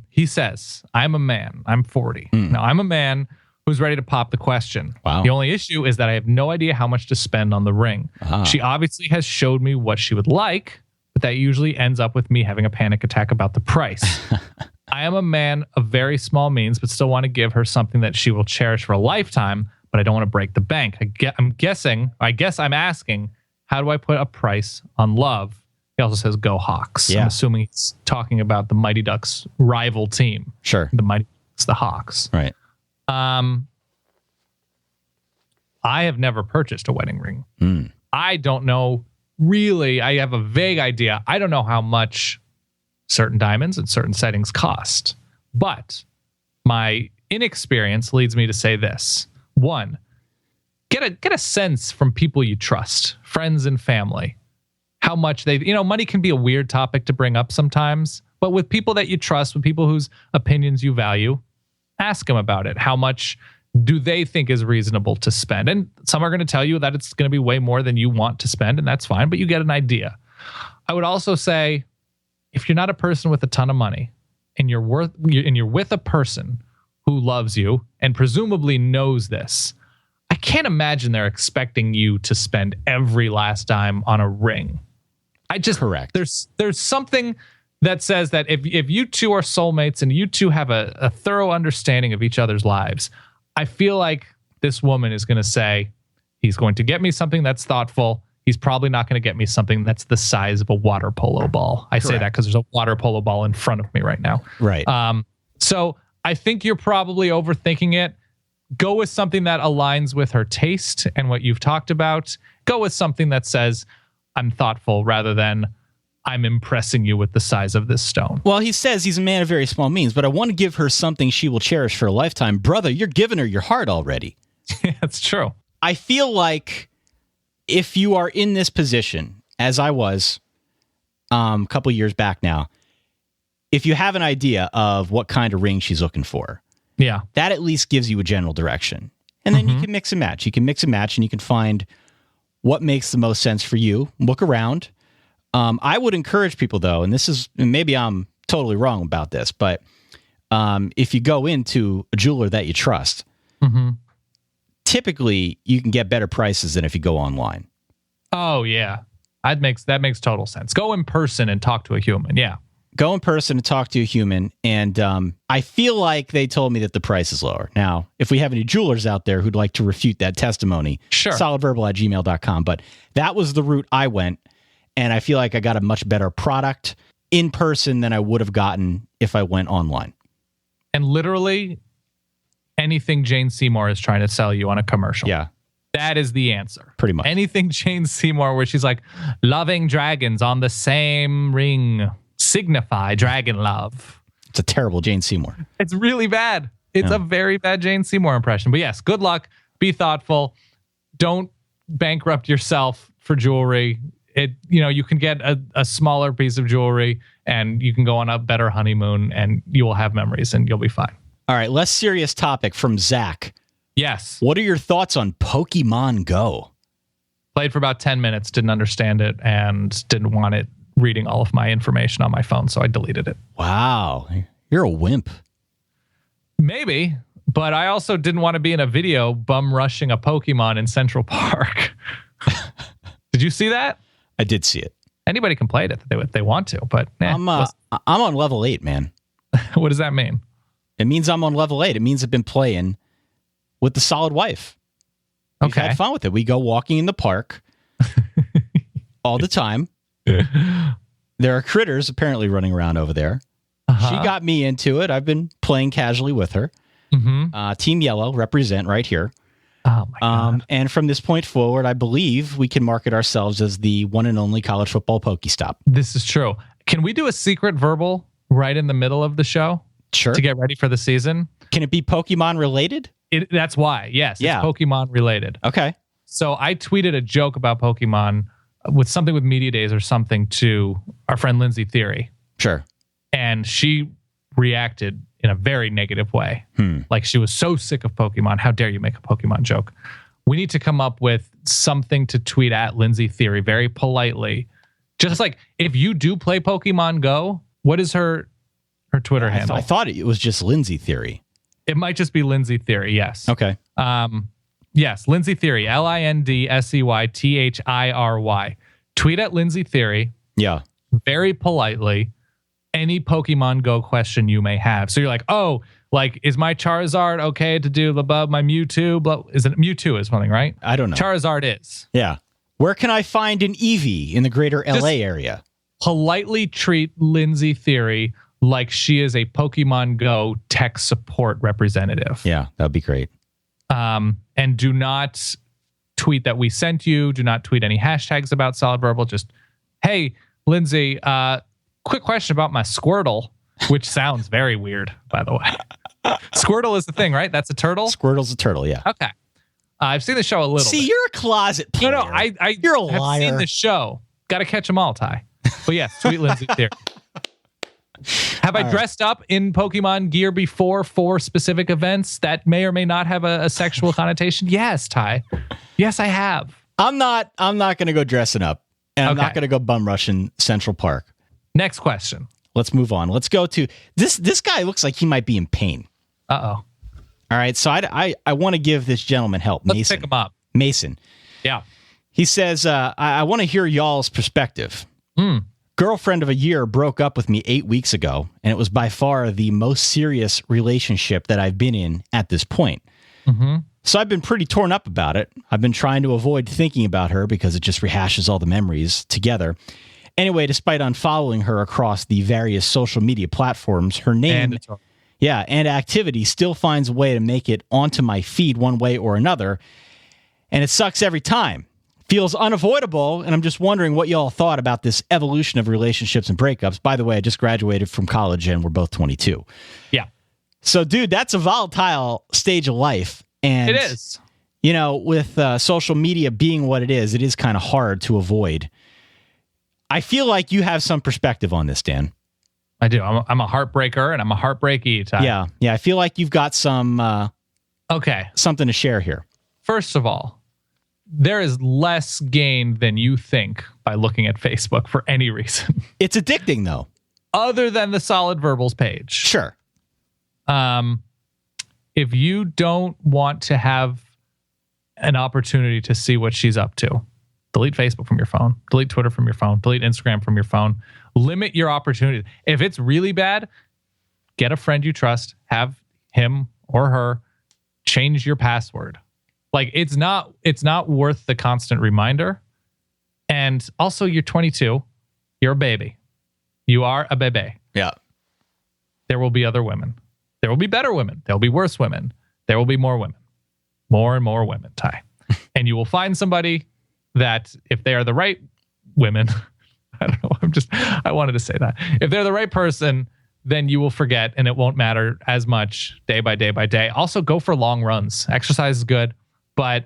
He says, I'm a man. I'm 40. Now, I'm a man who's ready to pop the question. Wow. The only issue is that I have no idea how much to spend on the ring. She obviously has showed me what she would like, but that usually ends up with me having a panic attack about the price. I am a man of very small means, but still want to give her something that she will cherish for a lifetime, but I don't want to break the bank. I guess I'm asking, how do I put a price on love? He also says "Go Hawks." Yeah. I'm assuming he's talking about the Mighty Ducks' rival team. Sure. The Mighty Ducks, the Hawks. Right. I have never purchased a wedding ring. I don't know really. I have a vague idea. I don't know how much certain diamonds and certain settings cost, but my inexperience leads me to say this. One, get a sense from people you trust, friends and family, how much money can be a weird topic to bring up sometimes, but with people that you trust, with people whose opinions you value, ask them about it. How much do they think is reasonable to spend? And some are going to tell you that it's going to be way more than you want to spend, and that's fine, but you get an idea. I would also say, if you're not a person with a ton of money and you're with a person who loves you and presumably knows this, I can't imagine they're expecting you to spend every last dime on a ring. Correct. There's something that says that if you two are soulmates and you two have a thorough understanding of each other's lives, I feel like this woman is going to say, he's going to get me something that's thoughtful. He's probably not going to get me something that's the size of a water polo ball. I say that because there's a water polo ball in front of me right now. Right. So I think you're probably overthinking it. Go with something that aligns with her taste and what you've talked about. Go with something that says, I'm thoughtful, rather than I'm impressing you with the size of this stone. Well, he says he's a man of very small means, but I want to give her something she will cherish for a lifetime. Brother, you're giving her your heart already. That's true. I feel like if you are in this position, as I was a couple years back now, if you have an idea of what kind of ring she's looking for, that at least gives you a general direction. And then you can mix and match. You can mix and match, and you can find what makes the most sense for you. Look around. I would encourage people, though, and maybe I'm totally wrong about this, but if you go into a jeweler that you trust, typically you can get better prices than if you go online. Oh, yeah. That makes total sense. Go in person and talk to a human. Yeah. Go in person and talk to a human. And I feel like they told me that the price is lower. Now, if we have any jewelers out there who'd like to refute that testimony, sure. solidverbal@gmail.com. But that was the route I went. And I feel like I got a much better product in person than I would have gotten if I went online. And literally anything Jane Seymour is trying to sell you on a commercial. Yeah. That is the answer. Pretty much. Anything Jane Seymour where she's like, loving dragons on the same ring signify dragon love. It's a terrible Jane Seymour. It's really bad. It's a very bad Jane Seymour impression. But yes, good luck. Be thoughtful. Don't bankrupt yourself for jewelry. You can get a smaller piece of jewelry and you can go on a better honeymoon and you will have memories and you'll be fine. All right, less serious topic from Zach. Yes. What are your thoughts on Pokemon Go? Played for about 10 minutes, didn't understand it, and didn't want it reading all of my information on my phone, so I deleted it. Wow, you're a wimp. Maybe, but I also didn't want to be in a video bum rushing a Pokemon in Central Park. Did you see that? I did see it. Anybody can play it if they want to, but I'm on level 8, man. What does that mean? It means I'm on level 8. It means I've been playing with the solid wife. We've had fun with it. We go walking in the park all the time. There are critters apparently running around over there. She got me into it. I've been playing casually with her. Team Yellow, represent right here. Oh my God. And from this point forward, I believe we can market ourselves as the one and only college football Pokestop. This is true. Can we do a secret verbal right in the middle of the show? Sure. To get ready for the season? Can it be Pokemon related? That's why. Yes. It's Pokemon related. Okay. So I tweeted a joke about Pokemon with something with Media Days or something to our friend Lindsay Theory. Sure. And she reacted in a very negative way. Like she was so sick of Pokemon. How dare you make a Pokemon joke? We need to come up with something to tweet at Lindsay Theory very politely. Just like if you do play Pokemon Go, what is her Twitter handle? I thought it was just Lindsay Theory. It might just be Lindsay Theory. Yes. Okay. Yes. Lindsay Theory. LINDSEYTHIRY. Tweet at Lindsay Theory. Yeah. Very politely. Any Pokemon Go question you may have. So you're like, oh, like, is my Charizard okay to do above my Mewtwo? Is it Mewtwo is something, right? I don't know. Charizard is. Yeah. Where can I find an Eevee in the greater LA area? politely treat Lindsay Theory like she is a Pokemon Go tech support representative. Yeah, that would be great. And do not tweet that we sent you. Do not tweet any hashtags about Solid Verbal. Just, hey, Lindsay, quick question about my Squirtle, which sounds very weird, by the way. Squirtle is the thing, right? That's a turtle? Squirtle's a turtle, yeah. Okay. I've seen the show a little bit. You're a closet player. No, you're a have liar. seen the show. Got to catch them all, Ty. But yes, sweet Lindsay Theory. Have I dressed up in Pokemon gear before for specific events that may or may not have a sexual connotation? Yes, Ty. Yes, I have. I'm not going to go dressing up, and I'm not going to go bum rushing Central Park. Next question. Let's move on. Let's go to this guy looks like he might be in pain. Uh-oh. All right, so I want to give this gentleman help. Let's Mason. pick him up. Mason. Yeah. He says, I want to hear y'all's perspective. Girlfriend of a year broke up with me 8 weeks ago, and it was by far the most serious relationship that I've been in at this point. Mm-hmm. So I've been pretty torn up about it. I've been trying to avoid thinking about her because it just rehashes all the memories together. Anyway, despite unfollowing her across the various social media platforms, her name and activity still finds a way to make it onto my feed one way or another, and it sucks every time. Feels unavoidable, and I'm just wondering what y'all thought about this evolution of relationships and breakups. By the way, I just graduated from college, and we're both 22. Yeah. So, dude, that's a volatile stage of life. And it is. You know, with social media being what it is kind of hard to avoid. I feel like you have some perspective on this, Dan. I do. I'm a heartbreaker, and I'm a heartbreaky type. Yeah. I feel like you've got some something to share here. First of all, there is less gain than you think by looking at Facebook for any reason. It's addicting, though. Other than the Solid Verbals page. Sure. If you don't want to have an opportunity to see what she's up to, delete Facebook from your phone, delete Twitter from your phone, delete Instagram from your phone, limit your opportunity. If it's really bad, get a friend you trust, have him or her change your password. Like it's not worth the constant reminder. And also you're 22, you're a baby. You are a baby. Yeah. There will be other women. There will be better women. There will be worse women. There will be more women. More and more women, Ty. And you will find somebody that if they are the right women, I don't know, I wanted to say that. If they're the right person, then you will forget and it won't matter as much day by day by day. Also go for long runs. Exercise is good, but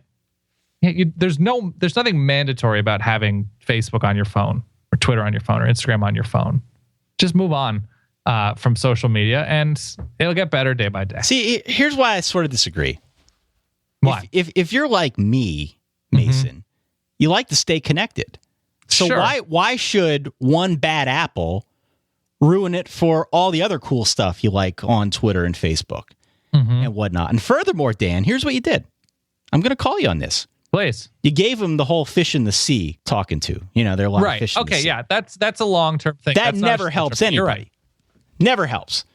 there's nothing mandatory about having Facebook on your phone or Twitter on your phone or Instagram on your phone. Just move on from social media and it'll get better day by day. See, here's why I sort of disagree. Why? If you're like me, Mason, you like to stay connected. So Sure. why should one bad apple ruin it for all the other cool stuff you like on Twitter and Facebook and whatnot? And furthermore, Dan, here's what you did. I'm going to call you on this. Please. You gave him the whole fish in the sea talking to. You know, there are a lot of fish in the sea. Yeah. That's a long-term thing. That That's not never a helps short-term thing. You're anybody. right. Never helps.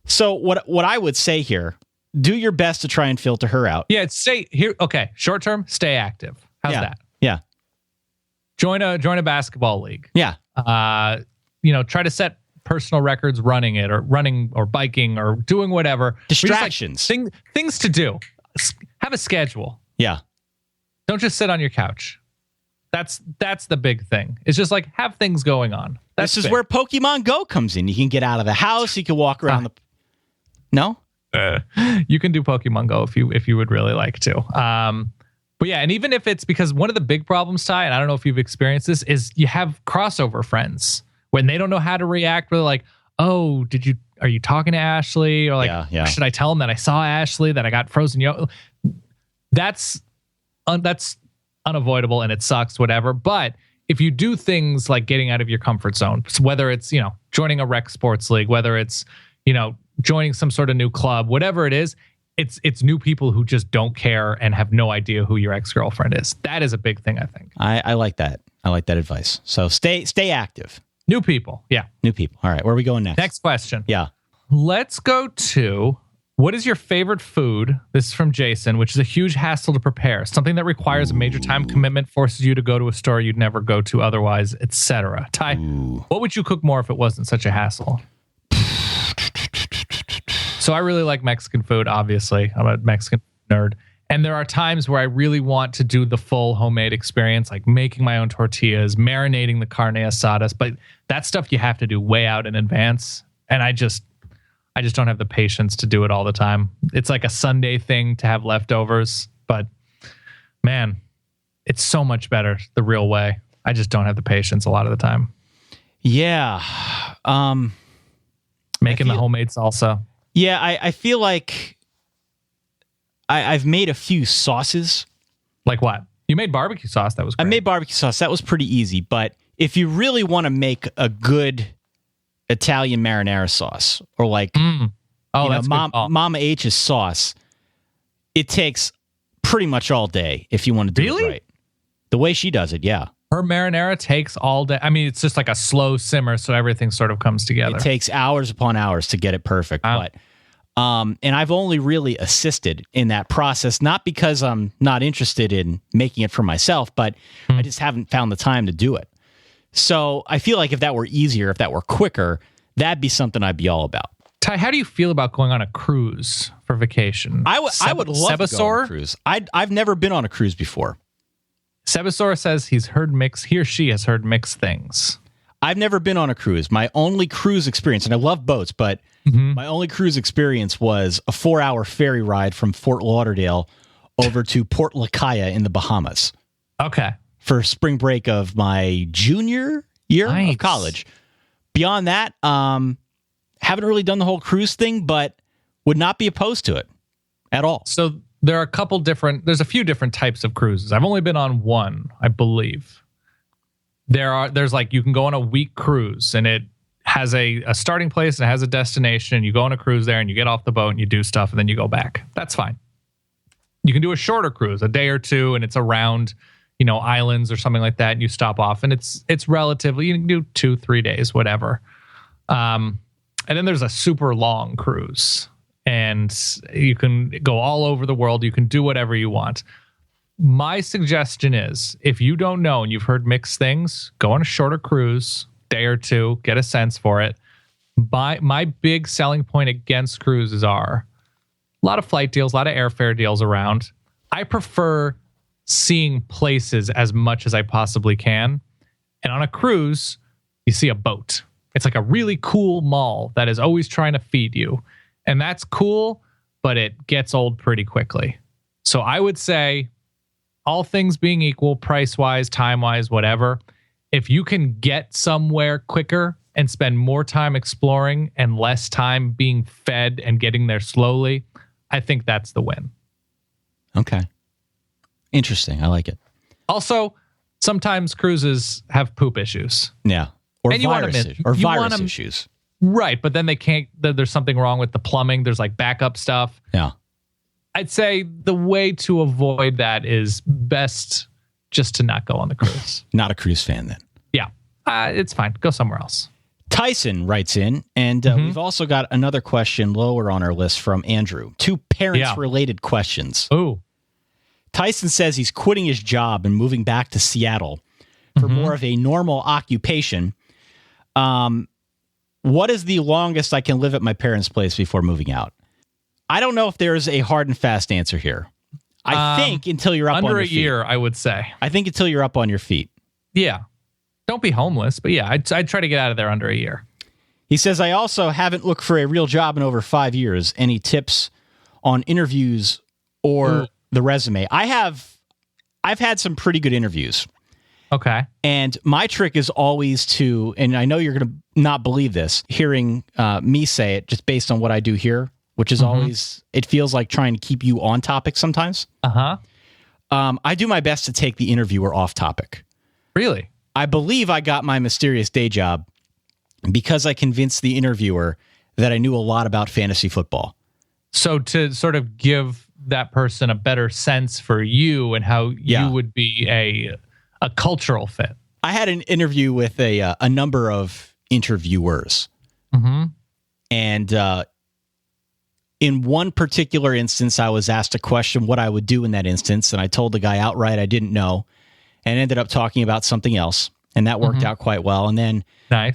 So what I would say here, do your best to try and filter her out. Yeah, stay here. Okay, short term, stay active. How's that? Yeah. Join a basketball league. Yeah. Try to set personal records running or biking or doing whatever. Distractions. Things to do. Have a schedule. Yeah. Don't just sit on your couch. That's the big thing. It's just like have things going on. This is where Pokemon Go comes in. You can get out of the house. You can walk around the. No. You can do Pokemon Go if you would really like to. But yeah, and even if it's because one of the big problems, Ty, and I don't know if you've experienced this, is you have crossover friends when they don't know how to react. They're like, "Oh, are you talking to Ashley?" Or like, "Should I tell them that I saw Ashley, that I got frozen yogurt?" That's unavoidable and it sucks, whatever. But if you do things like getting out of your comfort zone, so whether it's joining a rec sports league, whether it's joining some sort of new club, whatever it is, it's new people who just don't care and have no idea who your ex-girlfriend is. That is a big thing, I think. I like that. I like that advice. So stay active. New people. Yeah. New people. All right. Where are we going next? Next question. Yeah. Let's go to What is your favorite food? This is from Jason, which is a huge hassle to prepare. Something that requires a major time commitment, forces you to go to a store you'd never go to otherwise, etc. Ty, what would you cook more if it wasn't such a hassle? So I really like Mexican food, obviously. I'm a Mexican nerd. And there are times where I really want to do the full homemade experience, like making my own tortillas, marinating the carne asadas. But that stuff you have to do way out in advance. And I just don't have the patience to do it all the time. It's like a Sunday thing to have leftovers. But man, it's so much better the real way. I just don't have the patience a lot of the time. Yeah. Making the homemade salsa. Yeah, I feel like I've made a few sauces. Like what? You made barbecue sauce. That was great. I made barbecue sauce. That was pretty easy. But if you really want to make a good Italian marinara sauce or like that's Mama H's sauce, it takes pretty much all day if you want to do it right. The way she does it, yeah. Her marinara takes all day. I mean, it's just like a slow simmer, so everything sort of comes together. It takes hours upon hours to get it perfect. But and I've only really assisted in that process, not because I'm not interested in making it for myself, but I just haven't found the time to do it. So I feel like if that were easier, if that were quicker, that'd be something I'd be all about. Ty, how do you feel about going on a cruise for vacation? I would love to go on a cruise. I've never been on a cruise before. Sebasor says he or she has heard mixed things. I've never been on a cruise. My only cruise experience, and I love boats, but my only cruise experience was a 4-hour ferry ride from Fort Lauderdale over to Port Lacaya in the Bahamas. Okay. For spring break of my junior year of college. Beyond that, haven't really done the whole cruise thing, but would not be opposed to it at all. So there's a few different types of cruises. I've only been on one, I believe. There's like, you can go on a week cruise and it has a starting place and it has a destination. And you go on a cruise there and you get off the boat and you do stuff and then you go back. That's fine. You can do a shorter cruise, a day or two, and it's around, islands or something like that. And you stop off and it's relatively, you can do 2-3 days, whatever. And then there's a super long cruise. And you can go all over the world. You can do whatever you want. My suggestion is, if you don't know and you've heard mixed things, go on a shorter cruise, day or two, get a sense for it. My big selling point against cruises are a lot of flight deals, a lot of airfare deals around. I prefer seeing places as much as I possibly can. And on a cruise, you see a boat. It's like a really cool mall that is always trying to feed you. And that's cool, but it gets old pretty quickly. So I would say, all things being equal, price-wise, time-wise, whatever, if you can get somewhere quicker and spend more time exploring and less time being fed and getting there slowly, I think that's the win. Okay. Interesting. I like it. Also, sometimes cruises have poop issues. Yeah. Or virus issues. Right, but then they can't, there's something wrong with the plumbing. There's like backup stuff. Yeah. I'd say the way to avoid that is best just to not go on the cruise. Not a cruise fan then. Yeah, it's fine. Go somewhere else. Tyson writes in, and we've also got another question lower on our list from Andrew. 2 parents-related questions. Ooh. Tyson says he's quitting his job and moving back to Seattle for more of a normal occupation. What is the longest I can live at my parents' place before moving out? I don't know if there's a hard and fast answer here. I think until you're up on your feet. Under a year, I would say. I think until you're up on your feet. Yeah. Don't be homeless, but yeah, I'd try to get out of there under a year. He says, I also haven't looked for a real job in over 5 years. Any tips on interviews or the resume? I've had some pretty good interviews. Okay. And my trick is always to, and I know you're going to not believe this, hearing me say it just based on what I do here, which is always, it feels like trying to keep you on topic sometimes. I do my best to take the interviewer off topic. Really? I believe I got my mysterious day job because I convinced the interviewer that I knew a lot about fantasy football. So to sort of give that person a better sense for you and how you would be a cultural fit. I had an interview with a number of interviewers. And In one particular instance, I was asked a question what I would do in that instance, and I told the guy outright I didn't know, and ended up talking about something else, and that worked out quite well. And then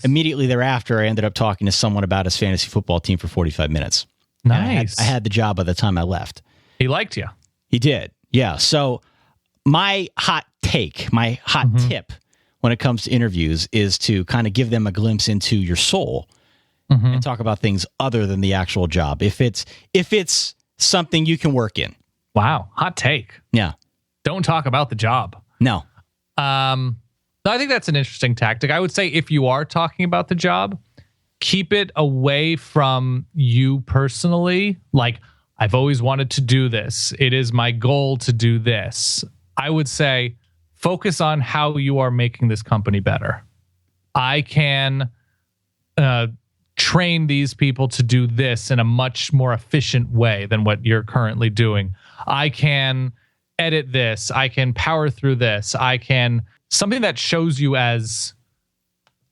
immediately thereafter, I ended up talking to someone about his fantasy football team for 45 minutes. Nice. I had the job by the time I left. He liked you. He did. Yeah. So my hot take, my hot tip when it comes to interviews is to kind of give them a glimpse into your soul and talk about things other than the actual job. If it's something you can work in. Wow. Hot take. Yeah. Don't talk about the job. No. I think that's an interesting tactic. I would say if you are talking about the job, keep it away from you personally. Like, I've always wanted to do this. It is my goal to do this. I would say focus on how you are making this company better. I can train these people to do this in a much more efficient way than what you're currently doing. I can edit this. I can power through this. I can... Something that shows you as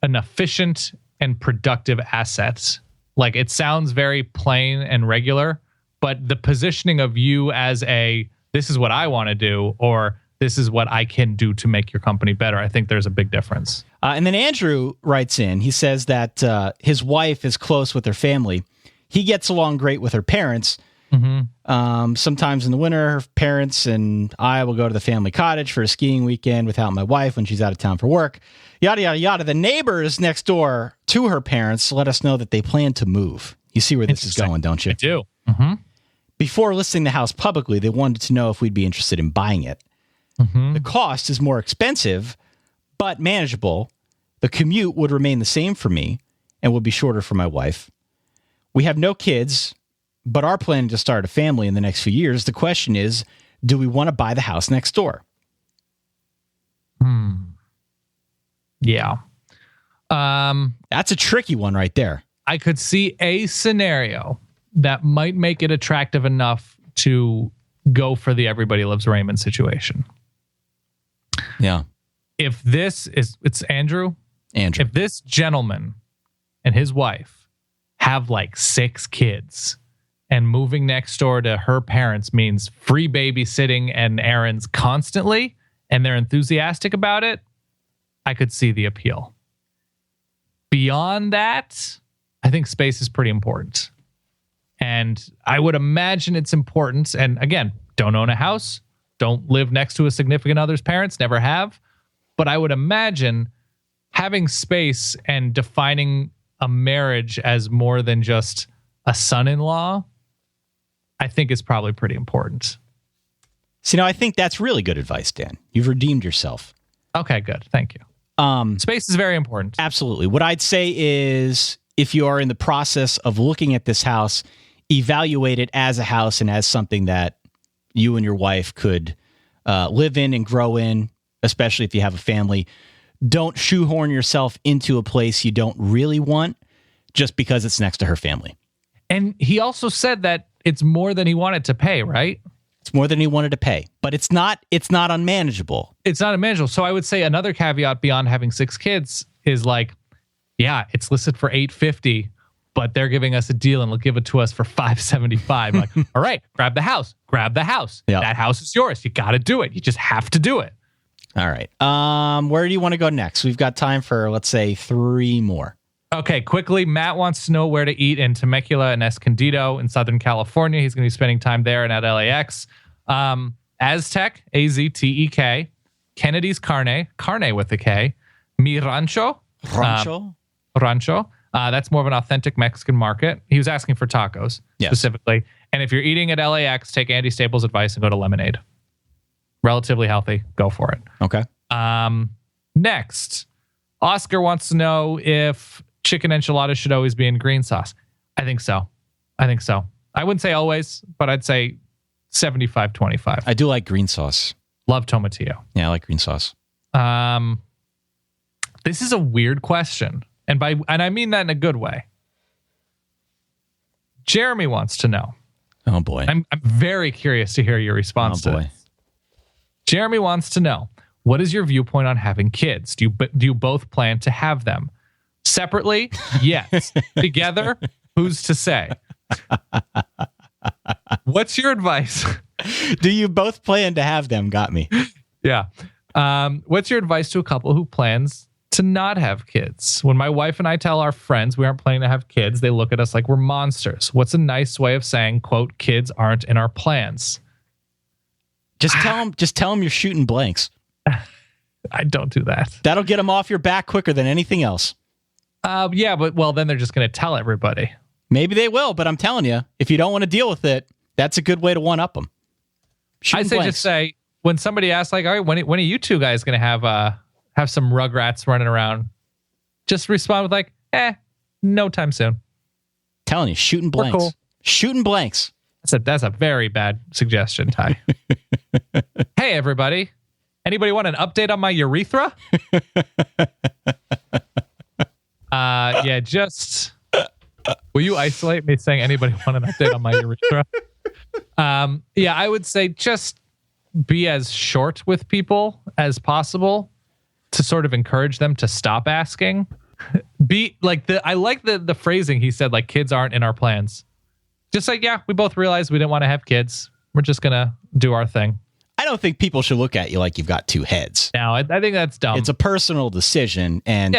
an efficient and productive asset. Like, it sounds very plain and regular, but the positioning of you as this is what I want to do, or this is what I can do to make your company better, I think there's a big difference. And then Andrew writes in, he says that his wife is close with her family. He gets along great with her parents. Sometimes in the winter, her parents and I will go to the family cottage for a skiing weekend without my wife when she's out of town for work. Yada, yada, yada. The neighbors next door to her parents let us know that they plan to move. You see where this is going, don't you? I do. Before listing the house publicly, they wanted to know if we'd be interested in buying it. The cost is more expensive, but manageable. The commute would remain the same for me and would be shorter for my wife. We have no kids, but are planning to start a family in the next few years. The question is, do we want to buy the house next door? Yeah. That's a tricky one right there. I could see a scenario that might make it attractive enough to go for the Everybody Loves Raymond situation. Yeah. If it's Andrew. If this gentleman and his wife have like 6 kids, and moving next door to her parents means free babysitting and errands constantly, and they're enthusiastic about it, I could see the appeal. Beyond that, I think space is pretty important. And I would imagine it's important. And again, don't own a house, don't live next to a significant other's parents, never have. But I would imagine having space and defining a marriage as more than just a son-in-law, I think is probably pretty important. See, now I think that's really good advice, Dan. You've redeemed yourself. Okay, good. Thank you. Space is very important. Absolutely. What I'd say is, if you are in the process of looking at this house, evaluate it as a house and as something that you and your wife could live in and grow in, especially if you have a family. Don't shoehorn yourself into a place you don't really want just because it's next to her family. And he also said that it's more than he wanted to pay, right? It's more than he wanted to pay, but it's not unmanageable. It's not unmanageable. So I would say another caveat beyond having 6 kids is like, yeah, it's listed for $850, but they're giving us a deal and they'll give it to us for $575. Like, all right, grab the house. Yep. That house is yours. You got to do it. You just have to do it. All right. Where do you want to go next? We've got time for, let's say, 3 more. Okay, quickly, Matt wants to know where to eat in Temecula and Escondido in Southern California. He's going to be spending time there and at LAX. Aztec, Aztek, Kennedy's Carne with a K, Mi Rancho. Rancho. That's more of an authentic Mexican market. He was asking for tacos specifically. And if you're eating at LAX, take Andy Staples' advice and go to Lemonade. Relatively healthy. Go for it. Okay. Next, Oscar wants to know if chicken enchiladas should always be in green sauce. I think so. I wouldn't say always, but I'd say 75-25. I do like green sauce. Love tomatillo. Yeah, I like green sauce. This is a weird question, and I mean that in a good way. Jeremy wants to know. Oh boy. I'm very curious to hear your response to this. Jeremy wants to know, what is your viewpoint on having kids? Do you both plan to have them? Separately? Yes. Together? Who's to say? What's your advice? Do you both plan to have them? Got me. Yeah. What's your advice to a couple who plans to not have kids? When my wife and I tell our friends we aren't planning to have kids, they look at us like we're monsters. What's a nice way of saying, quote, kids aren't in our plans? Just tell them you're shooting blanks. I don't do that. That'll get them off your back quicker than anything else. Yeah, but then they're just going to tell everybody. Maybe they will, but I'm telling you, if you don't want to deal with it, that's a good way to one-up them. I say just say, when somebody asks, like, all right, when are you two guys going to have some rugrats running around? Just respond with like, no time soon. Telling you, shooting blanks. We're cool. Shooting blanks. That's a very bad suggestion, Ty. Hey, everybody. Anybody want an update on my urethra? Yeah, just... Will you isolate me saying anybody want an update on my urethra? Yeah, I would say just be as short with people as possible to sort of encourage them to stop asking. I like the phrasing he said, like, kids aren't in our plans. Just like, yeah, we both realized we didn't want to have kids. We're just going to do our thing. I don't think people should look at you like you've got two heads. No, I think that's dumb. It's a personal decision, and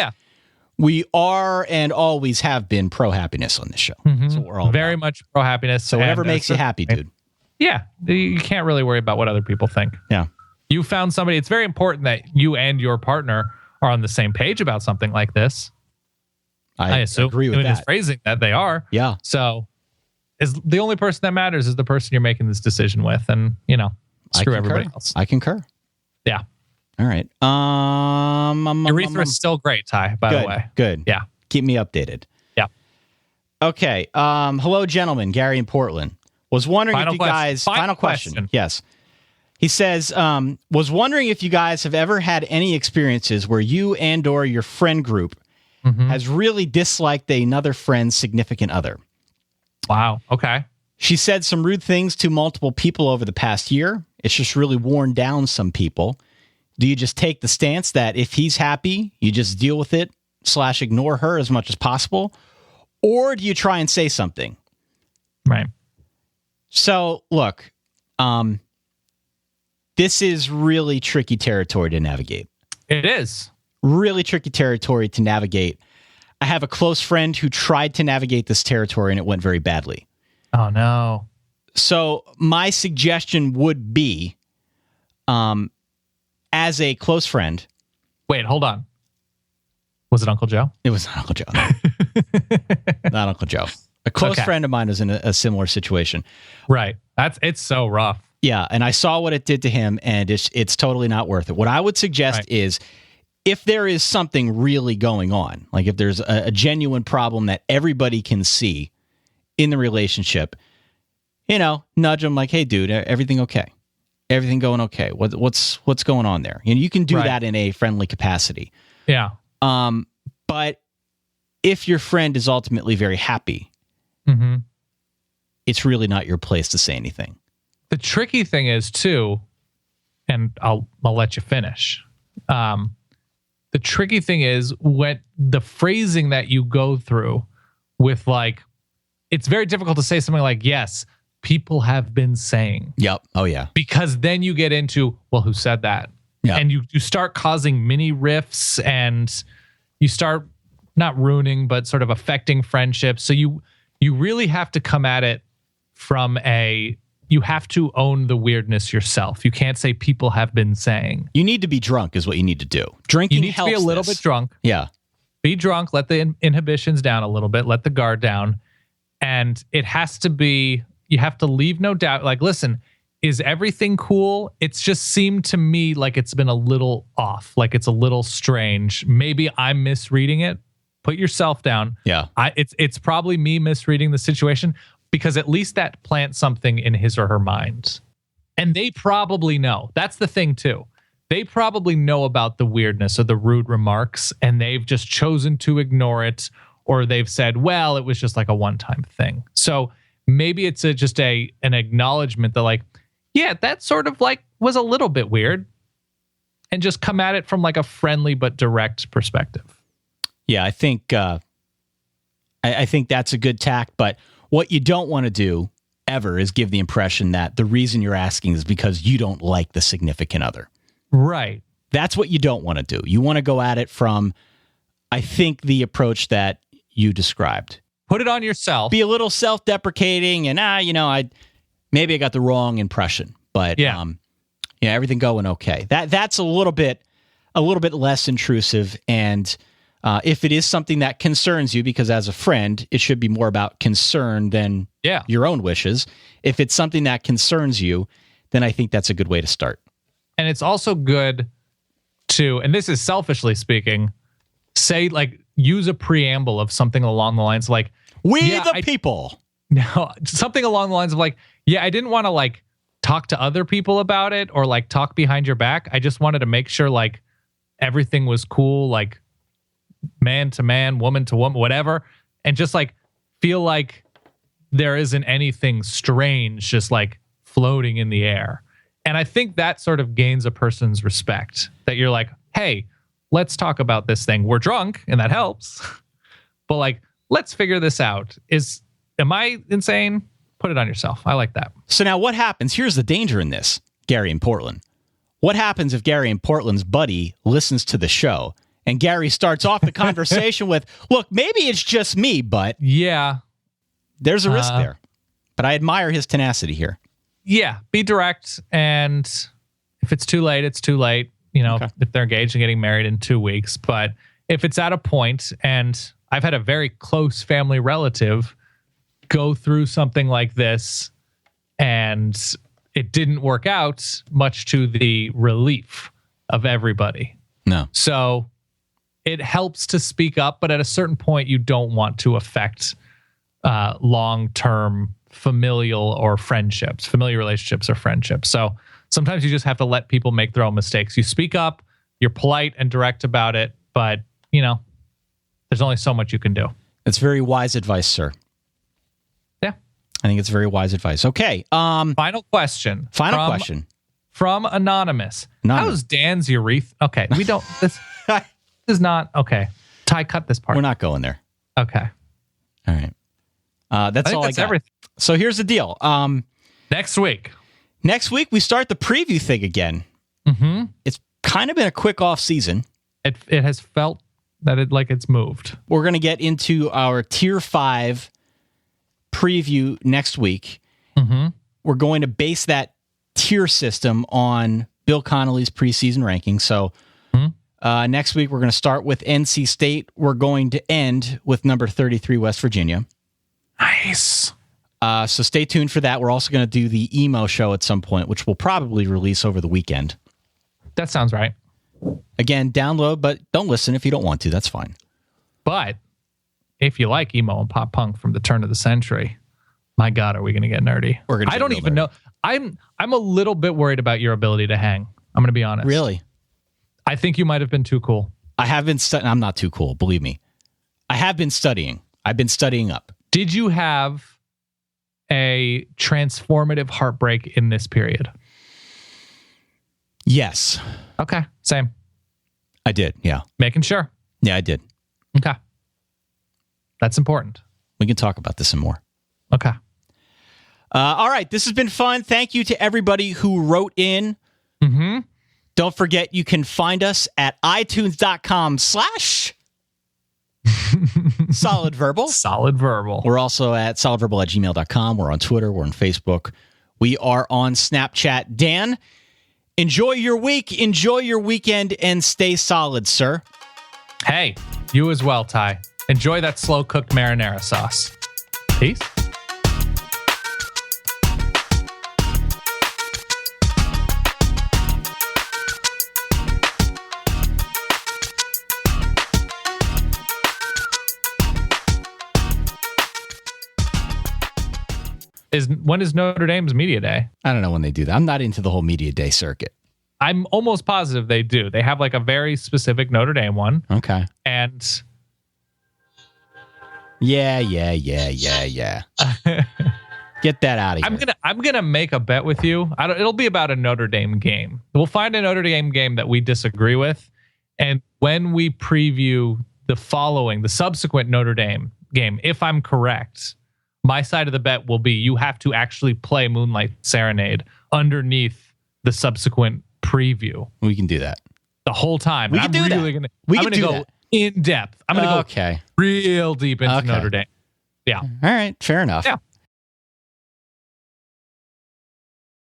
we are and always have been pro-happiness on this show. Mm-hmm. That's what we're all very about. much pro-happiness. So whatever makes you happy, dude. Yeah, you can't really worry about what other people think. Yeah. You found somebody. It's very important that you and your partner are on the same page about something like this. I assume, agree with that. His phrasing that they are. Yeah. So is the only person that matters is the person you're making this decision with, and screw everybody else. I concur. Yeah. All right. Urethra is still great, Ty, by the way. Good. Yeah. Keep me updated. Yeah. Okay. Hello, gentlemen. Gary in Portland. Was wondering if you guys... Final question. Yes. He says, was wondering if you guys have ever had any experiences where you and or your friend group has really disliked another friend's significant other. Wow. Okay. She said some rude things to multiple people over the past year. It's just really worn down some people. Do you just take the stance that if he's happy, you just deal with it / ignore her as much as possible? Or do you try and say something? Right. So, look, this is really tricky territory to navigate. It is. Really tricky territory to navigate. I have a close friend who tried to navigate this territory and it went very badly. Oh, no. So my suggestion would be, as a close friend... Wait, hold on. Was it Uncle Joe? It was not Uncle Joe. Not Uncle Joe. A close friend of mine was in a similar situation. Right. It's so rough. Yeah, and I saw what it did to him, and it's totally not worth it. What I would suggest is, if there is something really going on, like if there's a genuine problem that everybody can see in the relationship, nudge them like, hey, dude, everything okay? Everything going okay? What's going on there? You can do that in a friendly capacity. Yeah. But if your friend is ultimately very happy, it's really not your place to say anything. The tricky thing is too, and I'll let you finish. The tricky thing is when the phrasing that you go through with it's very difficult to say something like, yes, people have been saying. Yep. Oh, yeah. Because then you get into, well, who said that? Yep. And you start causing mini rifts and you start not ruining, but sort of affecting friendships. So you really have to come at it from you have to own the weirdness yourself. You can't say people have been saying. You need to be drunk is what you need to do. Drinking helps. You need to be a little bit drunk. Yeah. Be drunk, let the inhibitions down a little bit, let the guard down. And it has to be, you have to leave no doubt. Like, listen, is everything cool? It's just seemed to me like it's been a little off, like it's a little strange. Maybe I'm misreading it. Put yourself down. Yeah. It's probably me misreading the situation, because at least that plants something in his or her mind. And they probably know. That's the thing too. They probably know about the weirdness or the rude remarks, and they've just chosen to ignore it, or they've said, well, it was just like a one-time thing. So maybe it's just an acknowledgement that yeah, that sort of was a little bit weird, and just come at it from a friendly but direct perspective. Yeah, I think I think that's a good tack, but what you don't want to do ever is give the impression that the reason you're asking is because you don't like the significant other. Right. That's what you don't want to do. You want to go at it from, I think, the approach that you described. Put it on yourself. Be a little self-deprecating and, maybe I got the wrong impression, but everything going okay. That's a little bit less intrusive. And if it is something that concerns you, because as a friend, it should be more about concern than your own wishes. If it's something that concerns you, then I think that's a good way to start. And it's also good to, and this is selfishly speaking, say use a preamble of something along the lines like, people. No, something along the lines of I didn't want to talk to other people about it or talk behind your back. I just wanted to make sure everything was cool, man to man, woman to woman, whatever. And just feel like there isn't anything strange just floating in the air. And I think that sort of gains a person's respect, that you're like, hey, let's talk about this thing. We're drunk and that helps. But let's figure this out. Am I insane? Put it on yourself. I like that. So now what happens? Here's the danger in this, Gary in Portland. What happens if Gary in Portland's buddy listens to the show and Gary starts off the conversation with, look, maybe it's just me, but there's a risk there. But I admire his tenacity here. Yeah, be direct. And if it's too late, it's too late. If they're engaged and getting married in 2 weeks. But if it's at a point, and I've had a very close family relative go through something like this and it didn't work out, much to the relief of everybody. No. So it helps to speak up, but at a certain point, you don't want to affect long-term familial relationships or friendships. So sometimes you just have to let people make their own mistakes. You speak up, you're polite and direct about it, but there's only so much you can do. It's very wise advice, sir. Yeah. I think it's very wise advice. Okay. Final question. From Anonymous. How's Dan's urethra? Okay. We don't, this is not, okay. Ty, cut this part. We're not going there. Okay. All right. That's all I got. Everything. So here's the deal. Next week we start the preview thing again. Mm-hmm. It's kind of been a quick off season. It has felt that it's moved. We're going to get into our Tier 5 preview next week. Mm-hmm. We're going to base that tier system on Bill Connolly's preseason rankings. So next week, we're going to start with NC State. We're going to end with number 33, West Virginia. Nice. So stay tuned for that. We're also going to do the emo show at some point, which we'll probably release over the weekend. That sounds right. Again, download, but don't listen if you don't want to. That's fine. But if you like emo and pop punk from the turn of the century, my God, are we going to get nerdy? I don't even know. I'm a little bit worried about your ability to hang. I'm going to be honest. Really? I think you might have been too cool. I have been studying. I'm not too cool, believe me. I have been studying. I've been studying up. Did you have a transformative heartbreak in this period? Yes. Okay. Same. I did. Yeah. Making sure. Yeah, I did. Okay. That's important. We can talk about this some more. Okay. All right. This has been fun. Thank you to everybody who wrote in. Mm-hmm. Don't forget, you can find us at itunes.com/ Solid Verbal. Solid Verbal. We're also at solidverbal@gmail.com. We're on Twitter. We're on Facebook. We are on Snapchat. Dan, enjoy your week, enjoy your weekend, and stay solid, sir. Hey, you as well, Ty. Enjoy that slow-cooked marinara sauce. Peace. When is Notre Dame's media day? I don't know when they do that. I'm not into the whole media day circuit. I'm almost positive they do. They have like a very specific Notre Dame one. Okay. And yeah. Get that out of here. I'm gonna make a bet with you. It'll be about a Notre Dame game. We'll find a Notre Dame game that we disagree with, and when we preview the subsequent Notre Dame game, if I'm correct, My side of the bet will be you have to actually play Moonlight Serenade underneath the subsequent preview. We can do that the whole time. We can do that. I'm going to go in depth. I'm going to go real deep into Notre Dame. Yeah. All right. Fair enough. Yeah.